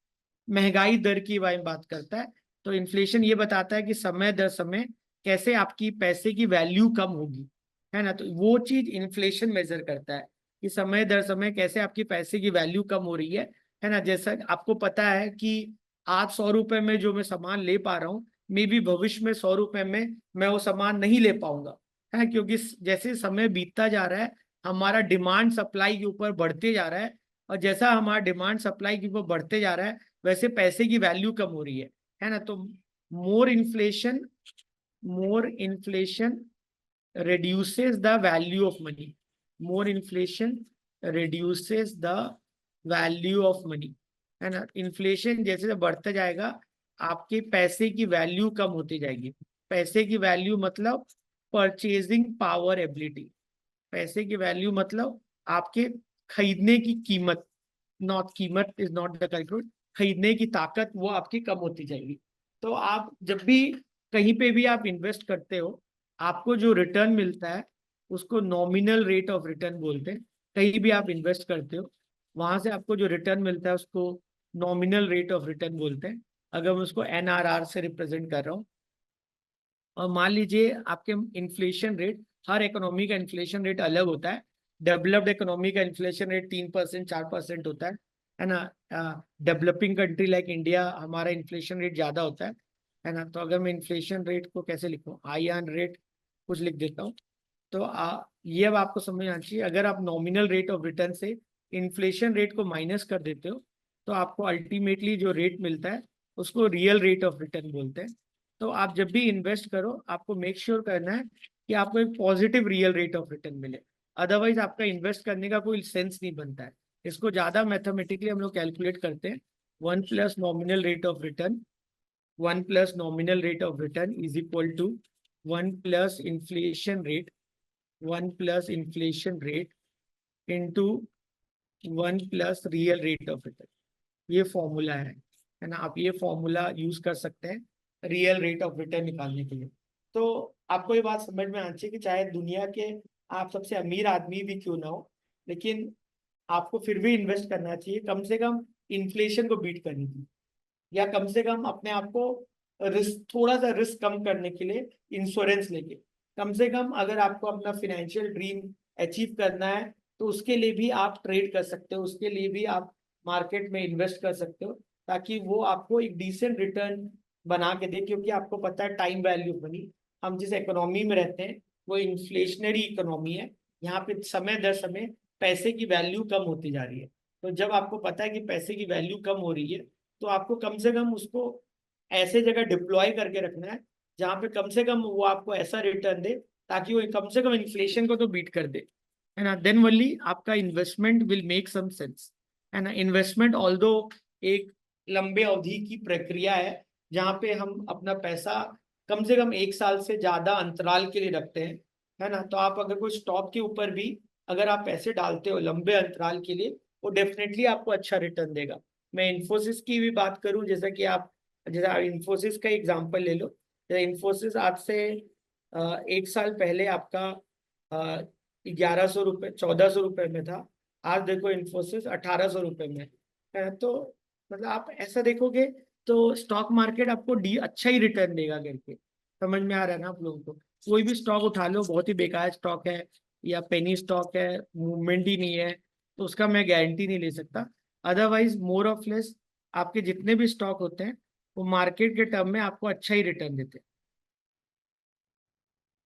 महंगाई दर की बात करता है। तो इन्फ्लेशन ये बताता है कि समय दर समय कैसे आपकी पैसे की वैल्यू कम होगी, है ना। तो वो चीज इन्फ्लेशन मेजर करता है कि समय दर समय कैसे आपकी पैसे की वैल्यू कम हो रही है ना। जैसा आपको पता है कि आज 100 रुपए में जो मैं सामान ले पा रहा हूँ, मे बी भविष्य में 100 रुपए में मैं वो सामान नहीं ले पाऊंगा, है। क्योंकि जैसे समय बीतता जा रहा है, हमारा डिमांड सप्लाई के ऊपर बढ़ते जा रहा है। और जैसा हमारा डिमांड सप्लाई के ऊपर बढ़ते जा रहा है, वैसे पैसे की वैल्यू कम हो रही है ना। तो more inflation, more inflation reduces the value of money. More inflation reduces the value of money, है ना। इन्फ्लेशन जैसे जैसे बढ़ता जाएगा, आपके पैसे की वैल्यू कम होती जाएगी। पैसे की वैल्यू मतलब परचेजिंग पावर एबिलिटी। पैसे की वैल्यू मतलब आपके खरीदने की कीमत, नॉट कीमत is not the correct word, खरीदने की ताकत वो आपकी कम होती जाएगी। तो आप जब भी कहीं पे भी आप इन्वेस्ट करते हो, आपको जो रिटर्न मिलता है उसको नॉमिनल रेट ऑफ रिटर्न बोलते हैं। कहीं भी आप इन्वेस्ट करते हो, वहां से आपको जो रिटर्न मिलता है उसको नॉमिनल रेट ऑफ रिटर्न बोलते हैं। अगर मैं उसको NRR से रिप्रेजेंट कर रहा हूँ, और मान लीजिए आपके इन्फ्लेशन रेट, हर इकोनॉमी का इन्फ्लेशन रेट अलग होता है। डेवलप्ड इकोनॉमी का इन्फ्लेशन रेट 3% 4% होता है ना। डेवलपिंग कंट्री लाइक इंडिया, हमारा इन्फ्लेशन रेट ज्यादा होता है ना। तो अगर मैं इन्फ्लेशन रेट को कैसे लिखूं, IR रेट कुछ लिख देता हूँ। तो ये अब आपको समझ आना चाहिए। अगर आप नॉमिनल रेट ऑफ रिटर्न से इन्फ्लेशन रेट को माइनस कर देते हो, तो आपको अल्टीमेटली जो रेट मिलता है उसको रियल रेट ऑफ रिटर्न बोलते हैं। तो आप जब भी इन्वेस्ट करो, आपको मेक श्योर करना है कि आपको एक positive real rate of return मिले। अदरवाइज आपका इन्वेस्ट करने का कोई सेंस नहीं बनता है। इसको ज्यादा मैथमेटिकली हम लोग कैलकुलेट करते हैं। 1 + nominal rate of return, 1 + nominal rate of return is equal to 1 + inflation rate, 1 + inflation rate into 1 + real rate of return. ये फॉर्मूला है ना। आप ये फॉर्मूला यूज कर सकते हैं रियल रेट ऑफ रिटर्न निकालने के लिए। तो आपको ये बात समझ में आनी चाहिए कि चाहे दुनिया के आप सबसे अमीर आदमी भी क्यों ना हो, लेकिन आपको फिर भी इन्वेस्ट करना चाहिए, कम से कम इन्फ्लेशन को बीट करने के लिए, या कम से कम अपने आप को रिस्क, थोड़ा सा रिस्क कम करने के लिए इंश्योरेंस लेके। कम से कम अगर आपको अपना फिनेंशियल ड्रीम अचीव करना है तो उसके लिए भी आप ट्रेड कर सकते हो, उसके लिए भी आप मार्केट में इन्वेस्ट कर सकते हो, ताकि वो आपको एक डिसेंट रिटर्न बना के दे। क्योंकि आपको पता है टाइम वैल्यू मनी, हम जिस इकोनॉमी में रहते हैं वो इन्फ्लेशनरी इकोनॉमी है। यहाँ पे समय दर समय पैसे की वैल्यू कम होती जा रही है। तो जब आपको पता है कि पैसे की वैल्यू कम हो रही है, तो आपको कम से कम उसको ऐसे जगह डिप्लॉय करके रखना है जहाँ पे कम से कम वो आपको ऐसा रिटर्न दे ताकि वो कम से कम इन्फ्लेशन को तो बीट कर दे, है ना। देन वनली आपका investment will make some sense, है ना। इन्वेस्टमेंट ऑल्दो एक लंबे अवधि की प्रक्रिया है जहाँ पे हम अपना पैसा कम से कम 1 साल से ज्यादा अंतराल के लिए रखते हैं, है ना। तो आप अगर कोई स्टॉक के ऊपर भी अगर आप पैसे डालते हो लंबे अंतराल के लिए, वो डेफिनेटली आपको अच्छा रिटर्न देगा। मैं इन्फोसिस की भी बात करूं, जैसे आप इन्फोसिस का एग्जांपल ले लो। जैसे इन्फोसिस आज से 1 साल पहले आपका 1100 रुपये 1400 रुपये में था। आज देखो इन्फोसिस 1800 रुपये में है। तो मतलब आप ऐसा देखोगे तो स्टॉक मार्केट आपको डी अच्छा ही रिटर्न देगा करके। समझ में आ रहा है ना आप लोगों को। कोई भी स्टॉक उठा लो, बहुत ही बेकार स्टॉक है या पेनी स्टॉक है, मूवमेंट ही नहीं है, तो उसका मैं गारंटी नहीं ले सकता। अदरवाइज मोर ऑफ लेस आपके जितने भी स्टॉक होते हैं वो मार्केट के टर्म में आपको अच्छा ही रिटर्न देते हैं।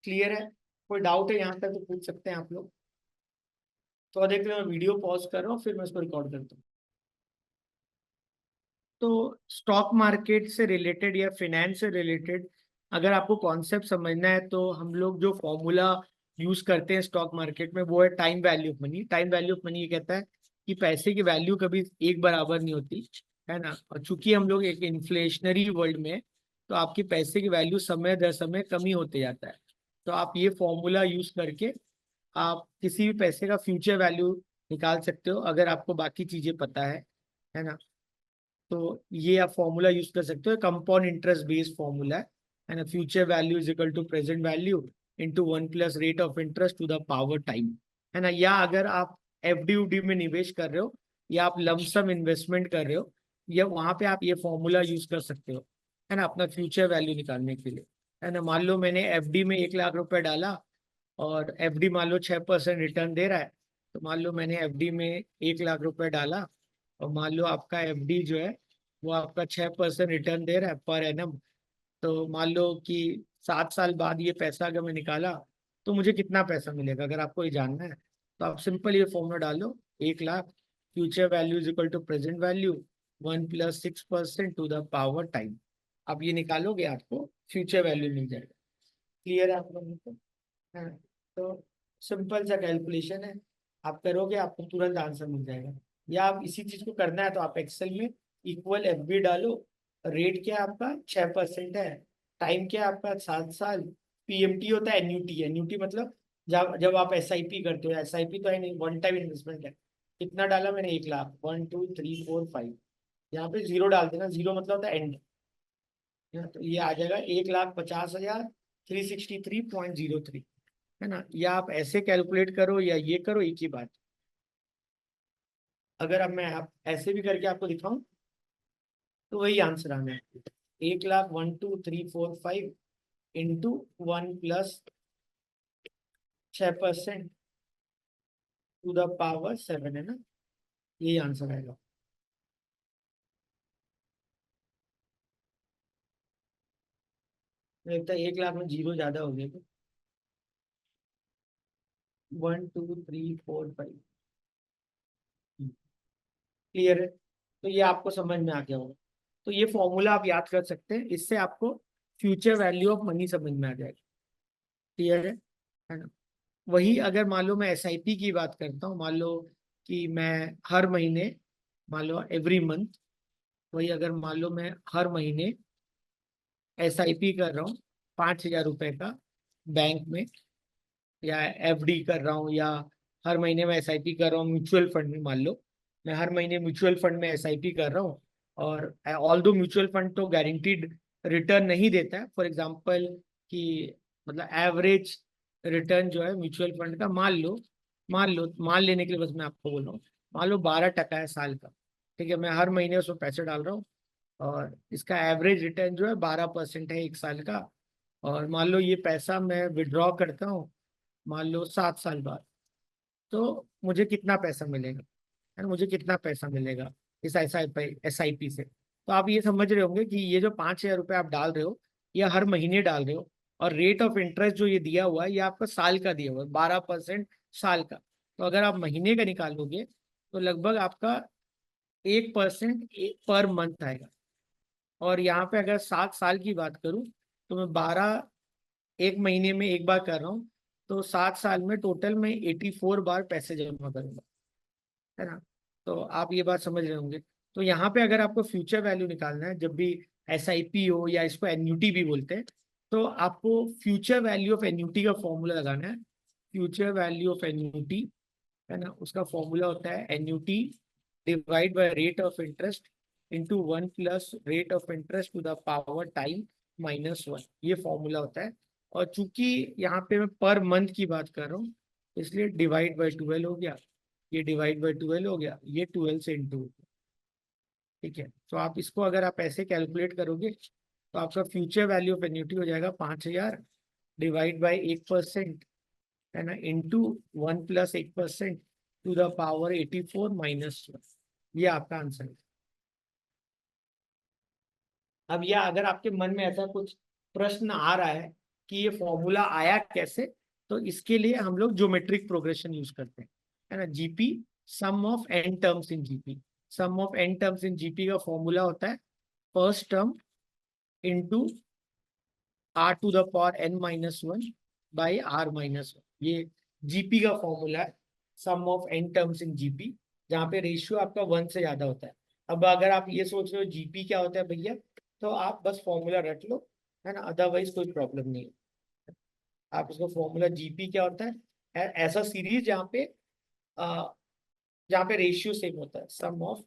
क्लियर है? कोई डाउट है यहाँ तक तो पूछ सकते हैं आप लोग। तो देख लो, मैं वीडियो पॉज कर रहा हूँ, फिर मैं इसको रिकॉर्ड करता हूँ। तो स्टॉक मार्केट से रिलेटेड या फिनेंस से रिलेटेड अगर आपको कॉन्सेप्ट समझना है, तो हम लोग जो फॉर्मूला यूज करते हैं स्टॉक मार्केट में वो है time value of money. Time value of money ये कहता है कि पैसे की वैल्यू कभी एक बराबर नहीं होती, है ना। और चूंकि हम लोग एक इन्फ्लेशनरी वर्ल्ड में हैं, तो आपकी पैसे की वैल्यू समय दर समय कम ही होते जाता है। तो आप ये फॉर्मूला यूज करके आप किसी भी पैसे का फ्यूचर वैल्यू निकाल सकते हो, अगर आपको बाकी चीजें पता है ना। तो ये आप फॉर्मूला यूज कर सकते हो, कंपाउंड इंटरेस्ट बेस्ड फॉर्मूला है ना। Future value is equal to present value into 1 + rate of interest to the power time, है ना। या अगर आप एफडी उडी में निवेश कर रहे हो या आप लमसम इन्वेस्टमेंट कर रहे हो, या वहां पे आप ये फॉर्मूला यूज कर सकते हो, है ना, अपना फ्यूचर वैल्यू निकालने के लिए, है ना। मान लो मैंने एफडी में 1 लाख रुपए डाला और एफडी मान लो 6% रिटर्न दे रहा है। तो मान लो मैंने एफडी में 1 लाख रुपए डाला और मान लो आपका एफडी जो है वो आपका 6% रिटर्न दे रहा है पर एनम। तो मान लो कि 7 साल बाद ये पैसा अगर मैं निकाला तो मुझे कितना पैसा मिलेगा, अगर आपको ये जानना है तो आप सिंपल ये फॉर्मूला डालो, 1 lakh future value is equal to present value 1 + 6% to the power time. आप ये निकालोगे आपको फ्यूचर वैल्यू मिल जाएगा। क्लियर है आप लोगों को? हाँ। तो सिंपल सा कैलकुलेशन है, आप करोगे आपको तुरंत आंसर मिल जाएगा। या आप इसी चीज को करना है तो आप एक्सेल में इक्वल एफ बी डालो। रेट क्या है आपका? 6% है। टाइम क्या है आपका? 7 साल। पीएमटी होता है एन्यूटी। एन्यूटी मतलब जब जब आप एसआईपी करते हो, एसआईपी तो है नहीं, वन टाइम इन्वेस्टमेंट है। कितना डाला मैंने? 1 लाख। 1 2 3 4 5, यहाँ पे जीरो डाल देना। जीरो मतलब होता है एंड। तो ये आ जाएगा 1,50,363.03, है ना। या आप ऐसे कैलकुलेट करो या ये करो, एक ही बात। अगर अब मैं आप ऐसे भी करके आपको दिखाऊं तो वही आंसर आना है। 1 lakh 1 2 3 4 5 into 1 + 6% to the power 7, है ना। यही आंसर आएगा। मुझे लगता है 1 लाख में जीरो ज्यादा हो गया। 1 2 3 4 5। क्लियर है? तो ये आपको समझ में आ गया होगा। तो ये फॉर्मूला आप याद कर सकते हैं, इससे आपको फ्यूचर वैल्यू ऑफ मनी समझ में आ जाएगा। क्लियर है ना। वही अगर मान लो मैं एसआईपी की बात करता हूँ, मान लो कि मैं हर महीने, मान लो एवरी मंथ, वही अगर मान लो मैं हर महीने एसआईपी कर रहा हूँ 5,000 रुपए का बैंक में, या एफडी कर रहा हूँ, या हर महीने मैं एसआईपी कर रहा हूँ म्यूचुअल फंड में, मान लो मैं हर महीने म्यूचुअल फंड में एसआईपी कर रहा हूँ, और ऑल दो म्यूचुअल फंड तो गारंटीड रिटर्न नहीं देता है, फॉर एग्जाम्पल कि मतलब एवरेज रिटर्न जो है म्यूचुअल फंड का, मान लो मान लेने के लिए बस मैं आपको बोल रहा हूँ, मान लो 12% है साल का, ठीक है, मैं हर महीने उसमें पैसे डाल रहा हूँ, और इसका एवरेज रिटर्न जो है 12% है एक साल का, और मान लो ये पैसा मैं विड्रॉ करता हूँ मान लो 7 साल बाद, तो मुझे कितना पैसा मिलेगा, है ना, मुझे कितना पैसा मिलेगा इस एसआईपी से। तो आप ये समझ रहे होंगे कि ये जो 5,000 रुपये आप डाल रहे हो, ये हर महीने डाल रहे हो, और रेट ऑफ इंटरेस्ट जो ये दिया हुआ है, ये आपका साल का दिया हुआ है, 12% साल का। तो अगर आप महीने का निकालोगे तो लगभग आपका 1% पर मंथ आएगा। और यहाँ पे अगर 7 साल की बात करूँ, तो मैं एक महीने में एक बार कर रहा हूँ, तो 7 साल में टोटल में 84 बार पैसे जमा करूंगा, है ना। तो आप ये बात समझ रहे होंगे। तो यहाँ पे अगर आपको फ्यूचर वैल्यू निकालना है, जब भी एसआईपी हो, या इसको एन्युटी भी बोलते हैं, तो आपको फ्यूचर वैल्यू ऑफ एन्युटी का फॉर्मूला लगाना है। फ्यूचर वैल्यू ऑफ एन्युटी, है ना, उसका फॉर्मूला होता है annuity divide by rate of interest into 1 + rate of interest to the power time -1, ये फॉर्मूला होता है। और चूंकि यहाँ पे मैं पर मंथ की बात कर रहा हूँ, इसलिए डिवाइड बाय 12 हो गया, ये डिवाइड बाय 12 हो गया, ये 12 से इंटू, ठीक है। तो आप इसको अगर आप ऐसे कैलकुलेट करोगे, तो आपका फ्यूचर वैल्यू ऑफ एन्युटी हो जाएगा 5,000 डिवाइड बाई 1%, है ना, इंटू 1 + 1% टू द पावर 84 -1, ये आपका आंसर है। अब यह अगर आपके मन में ऐसा कुछ प्रश्न आ रहा है कि ये फॉर्मूला आया कैसे, तो इसके लिए हम लोग ज्योमेट्रिक प्रोग्रेशन यूज करते हैं, है ना, GP, sum of n terms in GP. Sum of n terms in GP का फॉर्मूला होता है first term into r⁻n−1 by r−1, ये जीपी का फॉर्मूला है, sum of n terms in GP, जहाँ पे रेशियो आपका 1 से ज्यादा होता है। अब अगर आप ये सोच रहे हो जीपी क्या होता है भैया, तो आप बस फॉर्मूला रट लो, है ना, अदरवाइज कोई प्रॉब्लम नहीं है। आप इसको फॉर्मूला जीपी क्या होता है, ऐसा सीरीज अ, जहाँ पे रेशियो सेम होता है, sum of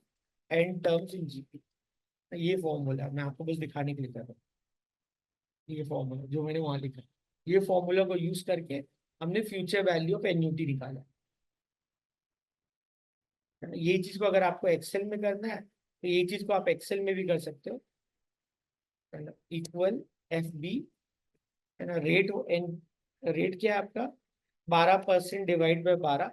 n terms in GP, ये फॉर्मूला है, मैं आपको बस दिखाने के लिए कर रहा हूँ। ये फॉर्मूला जो मैंने वहां लिखा है, ये फॉर्मूला को यूज करके हमने फ्यूचर वैल्यू ऑफ एन्युटी निकाला है ना। ये चीज को अगर आपको एक्सेल में करना है, तो ये चीज को आप एक्सेल में भी कर सकते हो, है ना, इक्वल एफ बी, है ना, रेट क्या है आपका, 12% डिवाइड बाय 12,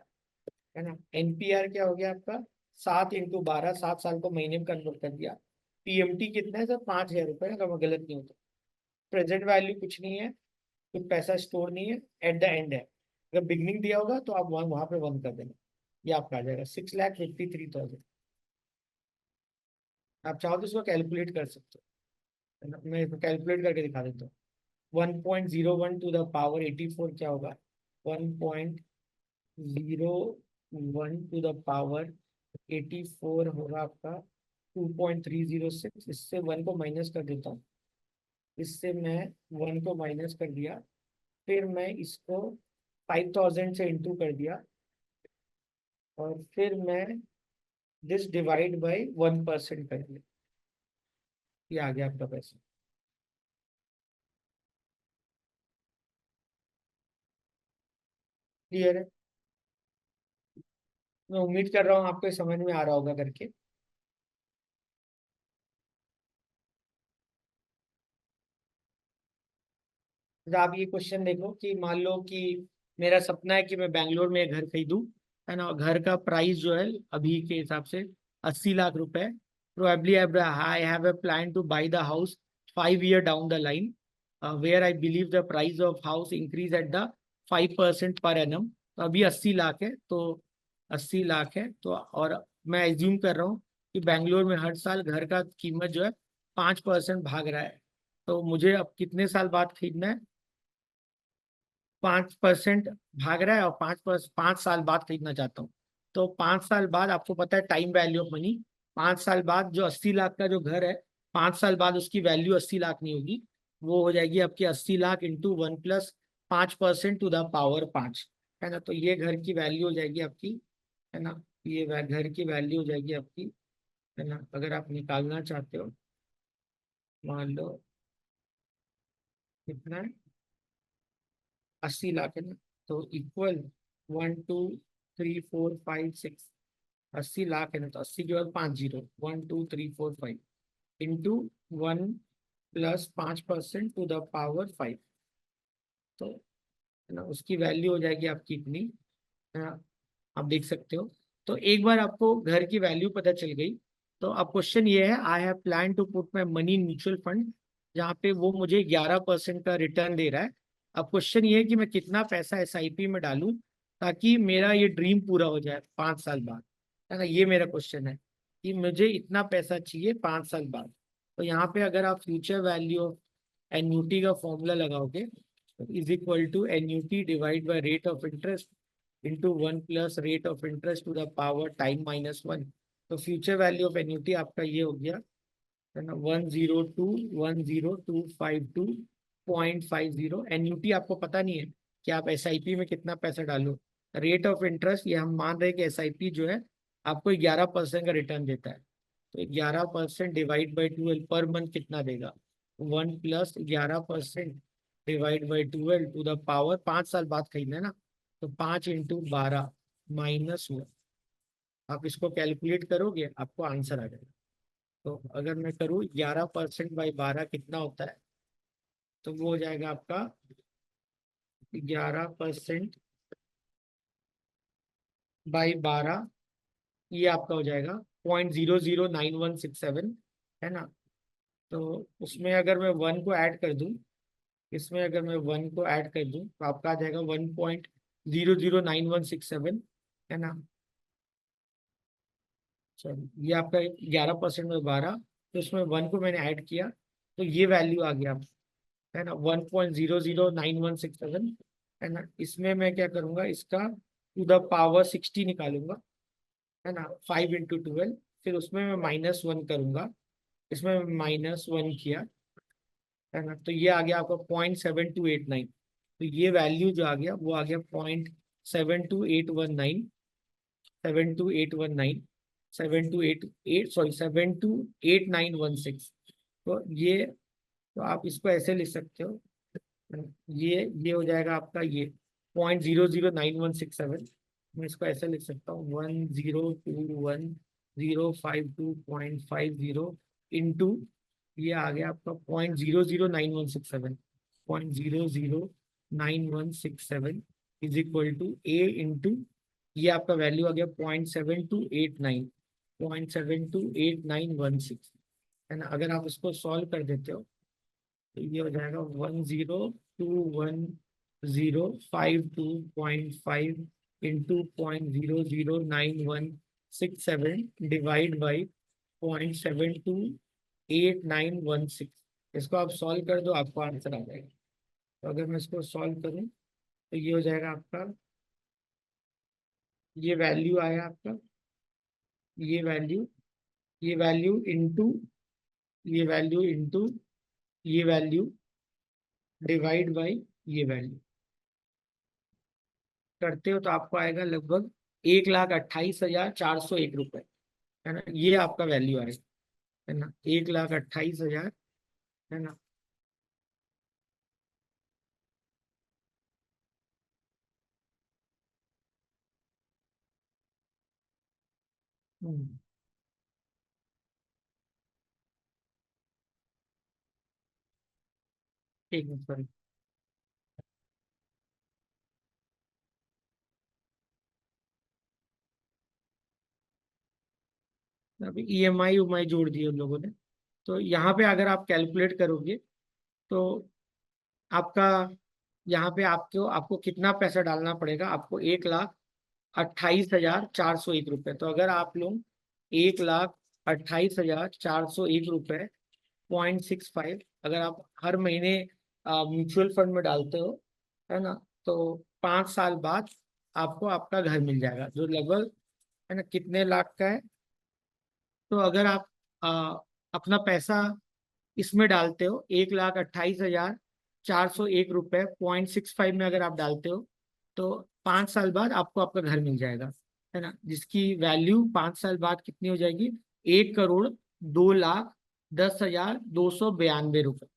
है ना। एनपीआर क्या हो गया आपका, 7 × 12, 7 साल को महीने में कन्वर्ट कर दिया। पीएमटी कितना है सर, 5,000 रुपये, अगर मैं गलत नहीं होता। प्रेजेंट वैल्यू कुछ नहीं है, कुछ पैसा स्टोर नहीं है, एट द एंड है। अगर बिगनिंग दिया होगा तो आप वहां पे 1 कर देना, ये आपका आ जाएगा 6,53,000। आप चाहो तो इसको कैलकुलेट कर सकते हो, है ना? मैं इसको कैलकुलेट करके दिखा देता हूँ। 1.01 टू द पावर 84 क्या होगा, 1.01 टू द पावर 84 होगा आपका 2.306। इससे 1 को माइनस कर देता हूँ, इससे मैं 1 को माइनस कर दिया, फिर मैं इसको 5,000 से इंटू कर दिया, और फिर मैं दिस डिवाइड बाई 1% कर दिया, ये आ गया आपका पैसा। क्लियर है? मैं उम्मीद कर रहा हूँ आपको समझ में आ रहा होगा करके। तो आप ये क्वेश्चन देखो कि मान लो कि मेरा सपना है कि मैं बैंगलोर में एक घर खरीदूं, है ना, घर का प्राइस जो है अभी के हिसाब से 80 लाख रुपए। Probably I have a plan to buy the house 5 year down the line, where I believe the price of house increase at the 5% per annum. तो अभी 80 लाख है, तो 80 लाख है, तो और मैं एज्यूम कर रहा हूँ कि बैंगलोर में हर साल घर का कीमत जो है 5% भाग रहा है। तो मुझे अब कितने साल बाद खरीदना है, 5% भाग रहा है और 5 साल बाद खरीदना चाहता हूँ, तो 5 साल बाद आपको पता है टाइम वैल्यू ऑफ मनी, 5 साल बाद जो 80 लाख का जो घर है, 5 साल बाद उसकी वैल्यू 80 लाख नहीं होगी, वो हो जाएगी आपकी 80 lakh into 1 + 5% to the power 5, है ना। तो ये घर की वैल्यू हो जाएगी आपकी, है ना। ये घर की वैल्यू हो जाएगी आपकी, है ना। अगर आप निकालना चाहते हो, मान लो कितना है, 80 लाख है ना, तो इक्वल 1 2 3 4 5 6, 80 लाख है ना, तो 80 के बाद 5 zero, 1 2 3 4 5 into 1 + 5% to the power 5, तो है ना उसकी वैल्यू हो जाएगी आपकी इतनी, है ना। आप देख सकते हो। तो एक बार आपको घर की वैल्यू पता चल गई, तो अब क्वेश्चन ये है, I have plan to put my money in mutual fund, जहाँ पे वो मुझे 11% का रिटर्न दे रहा है। अब क्वेश्चन ये है कि मैं कितना पैसा एसआईपी में डालूं ताकि मेरा ये ड्रीम पूरा हो जाए 5 साल बाद, है ना। ये मेरा क्वेश्चन है कि मुझे इतना पैसा चाहिए 5 साल बाद। तो यहाँ पे अगर आप फ्यूचर वैल्यू ऑफ एन्यूटी का फॉर्मूला लगाओगे, is equal to annuity divide by rate of interest into 1 + rate of interest to the power time -1। तो फ्यूचर वैल्यू ऑफ एन्यूटी आपका ये हो गया, है ना, 102,102,252.50। एन्यूटी आपको पता नहीं है कि आप एसआईपी में कितना पैसा डालो। रेट ऑफ इंटरेस्ट, ये हम मान रहे हैं कि एसआईपी जो है आपको 11% का रिटर्न देता है, तो 11% डिवाइड बाई 12 पर मंथ कितना देगा, 1 + 11% divide by 12 to the power, 5 साल बाद खरीदना है ना, तो 5 × 12 - 1। आप इसको कैलकुलेट करोगे आपको आंसर आ जाएगा। तो अगर मैं करूँ 11% बाई 12 कितना होता है, तो वो हो जाएगा आपका 11%/12, ये आपका हो जाएगा 0.009167, है ना। तो उसमें अगर मैं वन को ऐड कर दूं, इसमें अगर मैं वन को ऐड कर दूं तो आपका आ जाएगा 1.009167, है ना। चलो ये आपका 11%/12, तो उसमें वन को मैंने ऐड किया, तो ये वैल्यू आ गया, है ना, 1.009167, है ना। इसमें मैं क्या करूंगा, इसका टू द पावर 60 निकालूंगा, है ना, 5 × 12, फिर उसमें मैं -1 करूंगा, इसमें -1 किया, है ना, तो ये आ गया आपका 0.7289। तो ये वैल्यू जो आ गया वो आ गया 0.72819, 72819, 7288 सॉरी 728916। तो ये, तो आप इसको ऐसे लिख सकते हो, ये हो जाएगा आपका ये 0.009167। मैं इसको ऐसे लिख सकता हूँ, 1021052.50 इंटू, ये आ गया आपका 0.009167, 0.009167 is equal to A into, ये आपका वैल्यू आ गया 0.7289, 0.728916, है ना। अगर आप इसको सॉल्व कर देते हो तो ये हो जाएगा 1021052.5 इंटू 0.009167 डिवाइड बाई 0.728916। इसको आप सॉल्व कर दो, आपको आंसर आ जाएगा। तो अगर मैं इसको सॉल्व करूं तो ये हो जाएगा आपका, ये वैल्यू आया आपका, ये वैल्यू, ये वैल्यू इंटू, ये वैल्यू इंटू, ये वैल्यू डिवाइड बाई ये वैल्यू करते हो तो आपको आएगा लगभग 1,28,401 रुपए, है ना। ये आपका वैल्यू आएगा, है ना, 1,28,000, है ना। हम्म, ठीक है सॉरी। अभी ईएमआई उमाई जोड़ दिए उन लोगों ने। तो यहाँ पे अगर आप कैलकुलेट करोगे तो आपका, यहाँ पे आपको आपको कितना पैसा डालना पड़ेगा, आपको 1,28,401 रुपये। तो अगर आप लोग 1,28,401 रुपये 0.65 अगर आप हर महीने म्यूचुअल फंड में डालते हो, है ना, तो 5 साल बाद आपको आपका घर मिल जाएगा, जो लगभग है ना कितने लाख का है। तो अगर आप अपना पैसा इसमें डालते हो, 1,28,401 रुपये 0.65 में अगर आप डालते हो, तो 5 साल बाद आपको आपका घर मिल जाएगा, है ना, जिसकी वैल्यू 5 साल बाद कितनी हो जाएगी, 1,02,10,292 रुपये।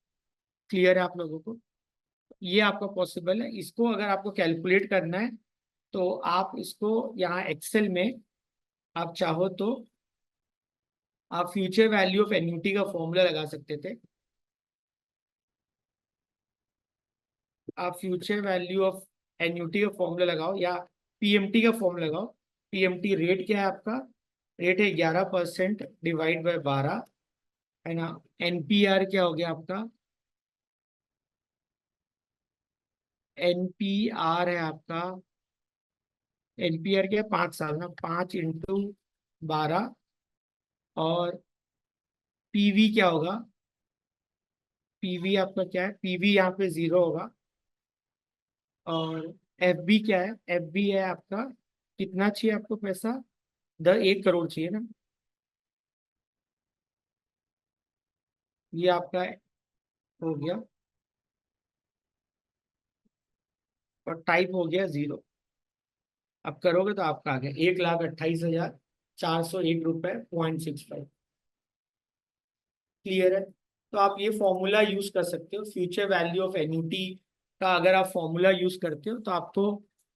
क्लियर है आप लोगों को? ये आपका पॉसिबल है। इसको अगर आपको कैलकुलेट करना है तो आप इसको यहाँ एक्सेल में आप चाहो तो आप फ्यूचर वैल्यू ऑफ एन्युटी का फॉर्मूला लगा सकते थे। आप फ्यूचर वैल्यू ऑफ एन्युटी का फॉर्मूला लगाओ या पीएमटी का फॉर्मूला लगाओ। पीएमटी रेट क्या है आपका? रेट है 11% डिवाइड बाय 12, है ना। एनपीआर क्या हो गया आपका? एनपीआर है आपका, एनपीआर क्या है, 5 साल ना, 5 × 12। और पीवी क्या होगा? पीवी आपका क्या है? पीवी यहाँ पे 0 होगा। और एफ बी क्या है? एफ बी है आपका, कितना चाहिए आपको पैसा? 1 करोड़ चाहिए ना। ये आपका हो गया, और टाइप हो गया 0। अब करोगे तो आपका आ गया 1,28,401 रुपये 0.65। क्लियर है? तो आप ये फॉर्मूला यूज कर सकते हो फ्यूचर वैल्यू ऑफ एन्युटी का। अगर आप फॉर्मूला यूज करते हो तो आपको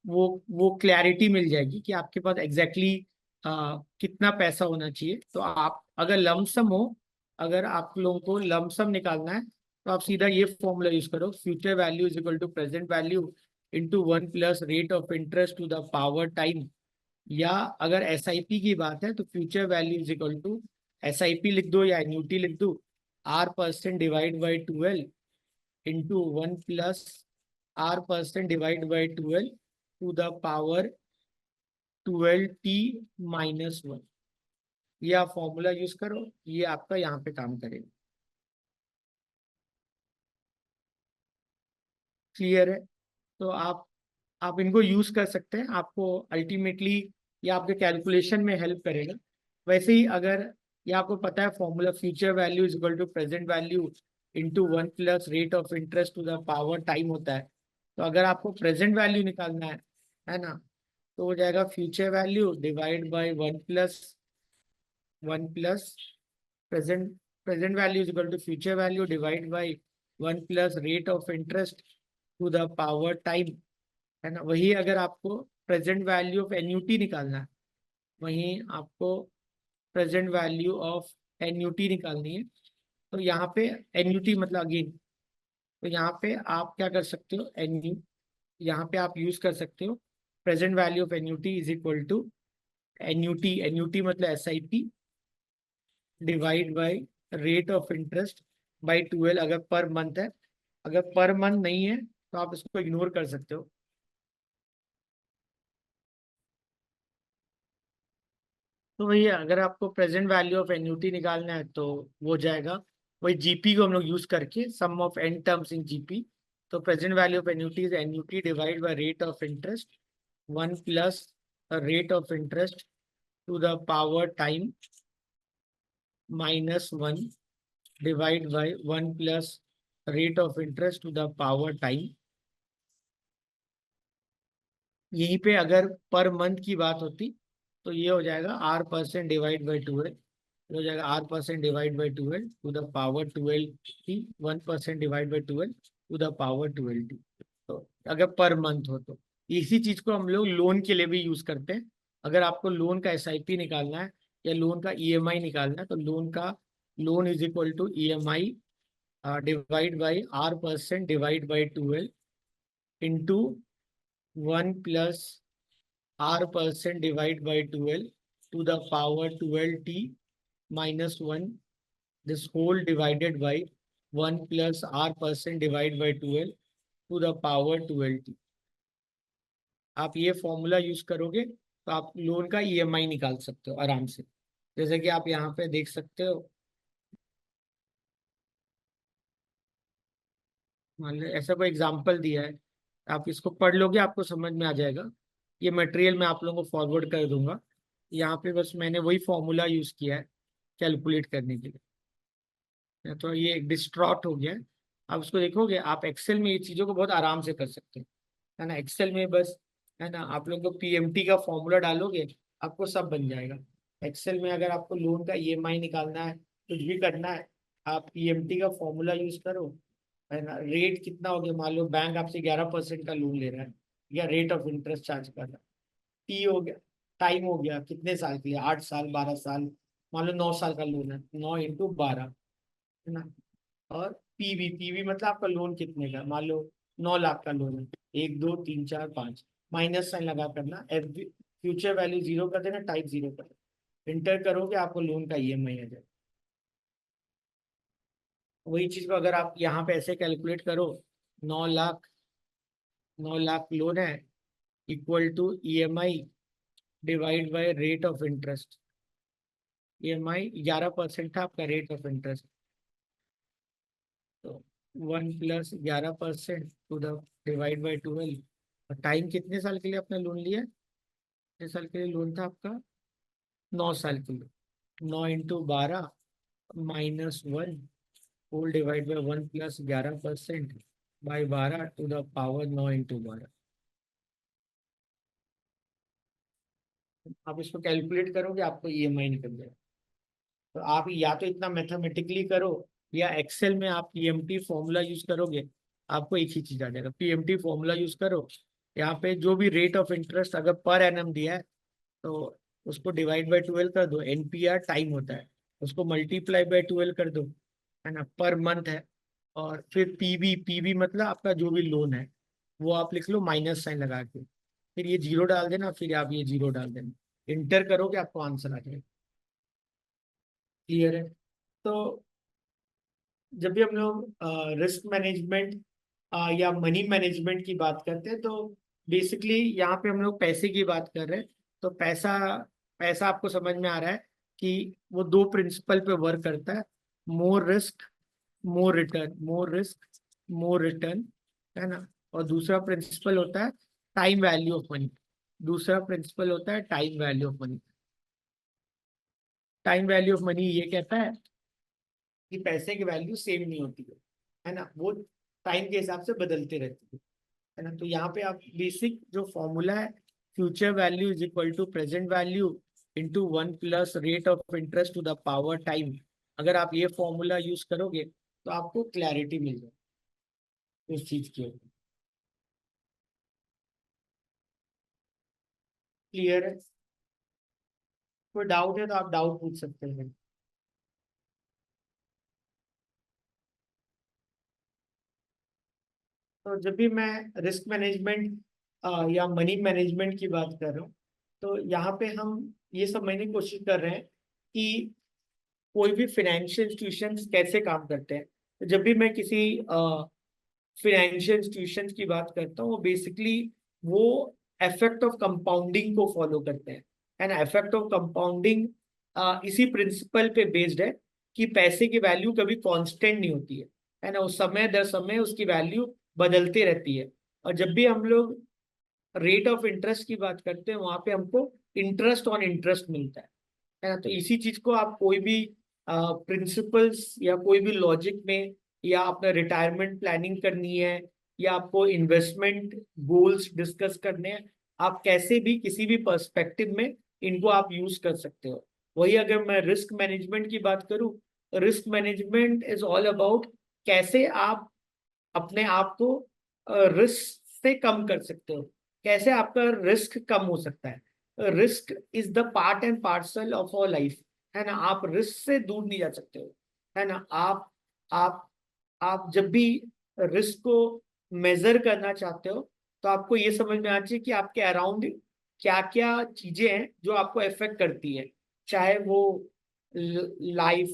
वो क्लैरिटी मिल जाएगी कि आपके पास एग्जैक्टली कितना पैसा होना चाहिए। तो आप अगर लमसम हो, अगर आप लोगों को लमसम निकालना है तो आप सीधा ये फॉर्मूला यूज करो, future value is equal to present value into 1 + rate of interest to the power time. या अगर एसआईपी की बात है तो future value is equal to, SIP लिख दो या एन्युटी लिख दो, R% divide by 12 into 1 + R% divide by 12 to the power 12t - 1। ये आप फॉर्मूला यूज करो, ये आपका यहाँ पे काम करेगा। क्लियर है? तो आप इनको यूज कर सकते हैं, आपको अल्टीमेटली ये आपके कैलकुलेशन में हेल्प करेगा। वैसे ही अगर ये आपको पता है formula, future value is equal to present value into 1 + rate of interest to the power time होता है। तो अगर आपको प्रेजेंट वैल्यू निकालना है ना, तो हो जाएगा future value divide by 1 + present present value is equal to future value divide by 1 + rate of interest to the power time, है ना। वही अगर आपको प्रेजेंट वैल्यू ऑफ एन्युटी निकालना है, वहीं आपको प्रेजेंट वैल्यू ऑफ एन्युटी निकालनी है। तो यहाँ पे एन्युटी मतलब अगेन, तो यहाँ पे आप क्या कर सकते हो, यहाँ पे आप यूज कर सकते हो present value of annuity is equal to annuity, annuity मतलब SIP divide by rate of interest by 12 अगर पर मंथ है। अगर पर मंथ नहीं है तो आप इसको इग्नोर कर सकते हो। तो भैया अगर आपको प्रेजेंट वैल्यू ऑफ एन्युटी निकालना है तो वो हो जाएगा, वही जीपी को हम लोग यूज करके sum of n terms in GP. तो present value of annuity is annuity divide by rate of interest 1 + rate of interest to the power time -1 divide by 1 + rate of interest to the power time. यहीं पे अगर per month की बात होती तो ये हो जाएगा R% डिवाइड बाई 12, हो जाएगा R% divide by 12 to the power 12t, 1% divide by 12 to the power 12t। तो अगर पर मंथ हो तो इसी चीज को हम लोग लोन के लिए भी यूज करते हैं। अगर आपको लोन का एसआईपी निकालना है या लोन का ईएमआई निकालना है तो loan is equal to EMI divide by R% divide by 12 into 1 + R% divide by 12 to the power 12t - 1, this whole divided by 1 + R% divide by 12 to the power 12t। आप ये formula use करोगे तो आप loan का EMI निकाल सकते हो आराम से। जैसे कि आप यहाँ पे देख सकते हो, मान लो ऐसा कोई एग्जांपल दिया है आप इसको पढ़ लोगे आपको समझ में आ जाएगा। ये मटेरियल मैं आप लोगों को फॉरवर्ड कर दूंगा। यहाँ पे बस मैंने वही फॉर्मूला यूज किया है कैलकुलेट करने के लिए। तो ये डिस्ट्रॉट हो गया है। आप उसको देखोगे, आप एक्सेल में ये चीज़ों को बहुत आराम से कर सकते हो, है ना। एक्सेल में बस, है ना, आप लोग को पीएमटी का फॉर्मूला डालोगे, आपको सब बन जाएगा। एक्सेल में अगर आपको लोन का ईएमआई निकालना है, कुछ भी करना है, आप पीएमटी का फॉर्मूला यूज करो, है ना। रेट कितना हो गया, मान लो बैंक आपसे 11% का लोन ले रहा है, या रेट ऑफ इंटरेस्ट चार्ज कर रहा है। टी हो गया, टाइम हो गया, कितने साल के लिए, 8 साल, 12 साल, मान लो 9 साल का लोन है, 9 × 12, है ना। और पीवी, पीवी मतलब आपका लोन कितने का, मान लो 9 लाख का लोन है, 1 2 3 4 5, माइनस साइन लगा करना, एफ फ्यूचर वैल्यू जीरो कर देना, टाइप जीरो कर देना, इंटर करोगे आपको लोन का ईएमआई आ जाएगा। वही चीज को अगर आप यहाँ पे ऐसे कैलकुलेट करो, 9 लाख, 9 लाख लोन है, equal to EMI divide by rate of interest. EMI 11% था आपका रेट ऑफ इंटरेस्ट, तो 1 + 11% to the divide by 12। Time कितने साल के लिए आपने लोन लिया है? कितने साल के लिए लोन था आपका? 9 साल के लिए। 9 × 12 -1 whole divide by 1 + 11% by 12 to the power 9 × 12। आप इसको कैलकुलेट करोगे आपको ईएमआई निकल जाएगा। तो आप या तो इतना मैथमेटिकली करो, या एक्सेल में आप पीएमटी फॉर्मूला यूज करोगे, आपको एक ही चीज आ जाएगा। पीएमटी फॉर्मूला यूज करो, यहाँ पे जो भी रेट ऑफ इंटरेस्ट अगर पर एनम दिया है, तो उसको डिवाइड बाय 12 कर दो, एनपीआर टाइम होता है, उसको मल्टीप्लाई बाय 12 कर दो, है ना, पर मंथ है। और फिर पीवी, पीवी मतलब आपका जो भी लोन है, वो आप लिख लो माइनस साइन लगा के, फिर ये जीरो डाल देना, फिर आप ये जीरो डाल देना, इंटर करोगे आपको आंसर आ जाएगा। क्लियर है? तो जब भी हम लोग रिस्क मैनेजमेंट या मनी मैनेजमेंट की बात करते हैं, तो बेसिकली यहाँ पे हम लोग पैसे की बात कर रहे हैं। तो पैसा, पैसा आपको समझ में आ रहा है कि वो दो प्रिंसिपल पे वर्क करता है, more risk more return, more risk more return, है ना। और दूसरा प्रिंसिपल होता है टाइम वैल्यू ऑफ मनी। दूसरा प्रिंसिपल होता है time value of money. Time value of money ये कहता है कि पैसे की वैल्यू सेम नहीं होती है ना, वो टाइम के हिसाब से बदलते रहती है ना। तो यहाँ पे आप बेसिक जो फॉर्मूला है, future value is equal to present value into 1 + rate of interest to the power time. अगर आप ये फॉर्मूला यूज करोगे तो आपको क्लैरिटी मिल जाए उस चीज की। क्लियर है? कोई डाउट है तो आप डाउट पूछ सकते हैं। तो जब भी मैं रिस्क मैनेजमेंट या मनी मैनेजमेंट की बात कर रहा हूँ, तो यहाँ पे हम ये समझने की कोशिश कर रहे हैं कि कोई भी फाइनेंशियल इंस्टीट्यूशंस कैसे काम करते हैं। तो जब भी मैं किसी फाइनेंशियल इंस्टीट्यूशंस की बात करता हूँ, वो बेसिकली वो इफेक्ट ऑफ कंपाउंडिंग को फॉलो करते हैं, है ना। इफेक्ट ऑफ कंपाउंडिंग इसी प्रिंसिपल पे बेस्ड है कि पैसे की वैल्यू कभी कांस्टेंट नहीं होती है ना, उस समय दर समय उसकी वैल्यू बदलती रहती है। और जब भी हम लोग रेट ऑफ इंटरेस्ट की बात करते हैं, वहां पे हमको इंटरेस्ट ऑन इंटरेस्ट मिलता है ना। तो इसी चीज को आप कोई भी प्रिंसिपल्स या कोई भी लॉजिक में, या आपने रिटायरमेंट प्लानिंग करनी है, या आपको इन्वेस्टमेंट गोल्स डिस्कस करने हैं, आप कैसे भी किसी भी पर्सपेक्टिव में इनको आप यूज कर सकते हो। वही अगर मैं रिस्क मैनेजमेंट की बात करूं, risk management is all about कैसे आप अपने आप को रिस्क से कम कर सकते हो, कैसे आपका रिस्क कम हो सकता है। Risk is the part and parcel of our life, है ना। आप रिस्क से दूर नहीं जा सकते हो, है ना। आप आप जब भी रिस्क को मेजर करना चाहते हो, तो आपको ये समझ में आना चाहिए कि आपके अराउंड क्या क्या चीजें हैं जो आपको इफेक्ट करती है, चाहे वो लाइफ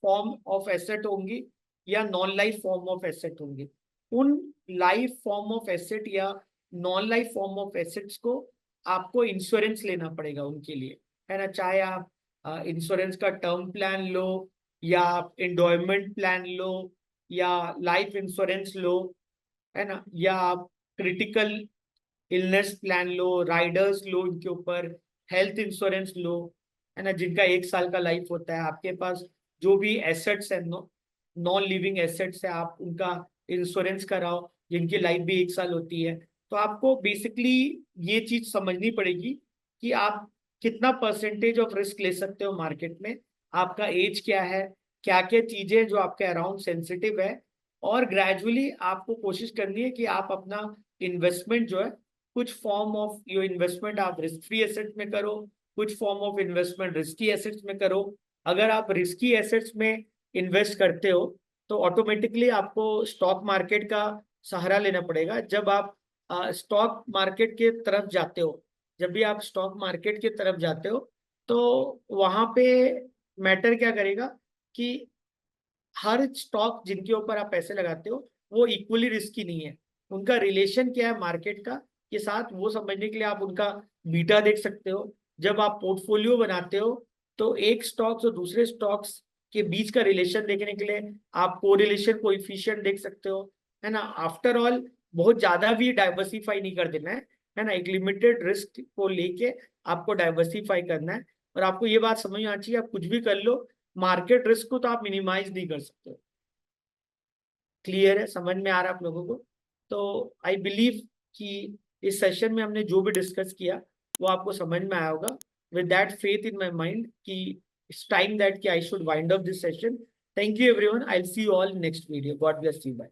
फॉर्म ऑफ एसेट होंगी या non life form of asset होंगे। उन लाइफ फॉर्म ऑफ एसेट या non life form of assets को आपको इंश्योरेंस लेना पड़ेगा उनके लिए, है ना। चाहे आप इंश्योरेंस का टर्म प्लान लो, या आप एंडोयमेंट प्लान लो, या लाइफ इंश्योरेंस लो, है ना, या आप क्रिटिकल इलनेस प्लान लो, राइडर्स लो, इनके ऊपर हेल्थ इंश्योरेंस लो, है ना, जिनका 1 साल का लाइफ होता है। आपके पास जो भी एसेट्स है, नॉन लिविंग एसेट्स है, आप उनका इंश्योरेंस कराओ, जिनकी लाइफ भी 1 साल होती है। तो आपको बेसिकली ये चीज समझनी पड़ेगी कि आप कितना परसेंटेज ऑफ रिस्क ले सकते हो मार्केट में, आपका एज क्या है, क्या क्या चीजें जो आपके अराउंड सेंसिटिव है, और ग्रेजुअली आपको कोशिश करनी है कि आप अपना इन्वेस्टमेंट जो है, कुछ फॉर्म ऑफ योर इन्वेस्टमेंट आप रिस्क फ्री एसेट में करो, कुछ form of investment risky assets में करो। अगर आप रिस्की एसेट्स में इन्वेस्ट करते हो तो ऑटोमेटिकली आपको स्टॉक मार्केट का सहारा लेना पड़ेगा। जब आप स्टॉक मार्केट के तरफ जाते हो, जब भी आप स्टॉक मार्केट के तरफ जाते हो, तो वहां पे मैटर क्या करेगा कि हर स्टॉक जिनके ऊपर आप पैसे लगाते हो वो इक्वली रिस्की नहीं है। उनका रिलेशन क्या है मार्केट का के साथ, वो समझने के लिए आप उनका बीटा देख सकते हो। जब आप पोर्टफोलियो बनाते हो तो एक स्टॉक्स और दूसरे स्टॉक्स के बीच का रिलेशन देखने के लिए आप कोरिलेशन कोएफिशिएंट देख सकते हो, है ना। आफ्टर ऑल बहुत ज्यादा भी डाइवर्सिफाई नहीं कर देना है ना, एक लिमिटेड रिस्क को लेके आपको डाइवर्सिफाई करना है। और आपको ये बात समझ में आनी चाहिए, आप कुछ भी कर लो, मार्केट रिस्क को तो आप मिनिमाइज नहीं कर सकते। क्लियर है, समझ में आ रहा है आप लोगों को? तो आई बिलीव कि इस सेशन में हमने जो भी डिस्कस किया वो आपको समझ में आया होगा। With that faith in my mind कि इट्स टाइम दैट कि I should wind up this session. Thank you everyone, I will see you all next video. God bless you, bye.